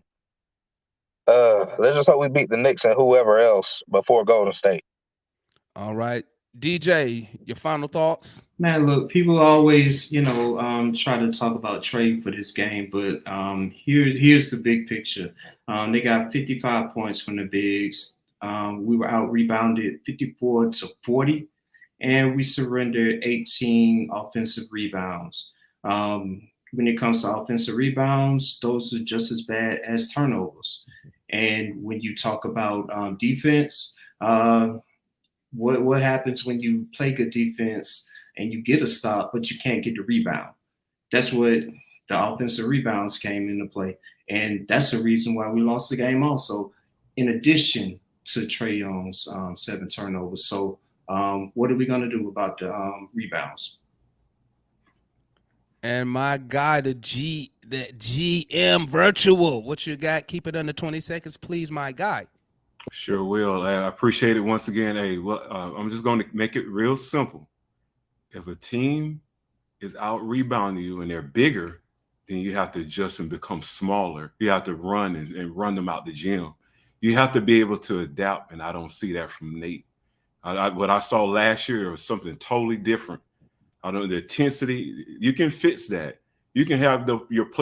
let's just hope we beat the Knicks and whoever else before Golden State. All right. DJ, your final thoughts? Man, look, people always, try to talk about Trey for this game, but here's the big picture. They got 55 points from the bigs. We were out rebounded 54-40, and we surrendered 18 offensive rebounds. When it comes to offensive rebounds, those are just as bad as turnovers. And when you talk about defense, what happens when you play good defense and you get a stop, but you can't get the rebound? That's what the offensive rebounds came into play. And that's the reason why we lost the game also, in addition to Trae Young's 7 turnovers. So what are we going to do about the rebounds? And my guy, the GM virtual, what you got? Keep it under 20 seconds, please, my guy. Sure will. I appreciate it once again. I'm just going to make it real simple. If a team is out rebounding you and they're bigger, then you have to adjust and become smaller. You have to run and run them out the gym. You have to be able to adapt, and I don't see that from Nate. What I saw last year was something totally different. I don't know the intensity. You can fix that. You can have your play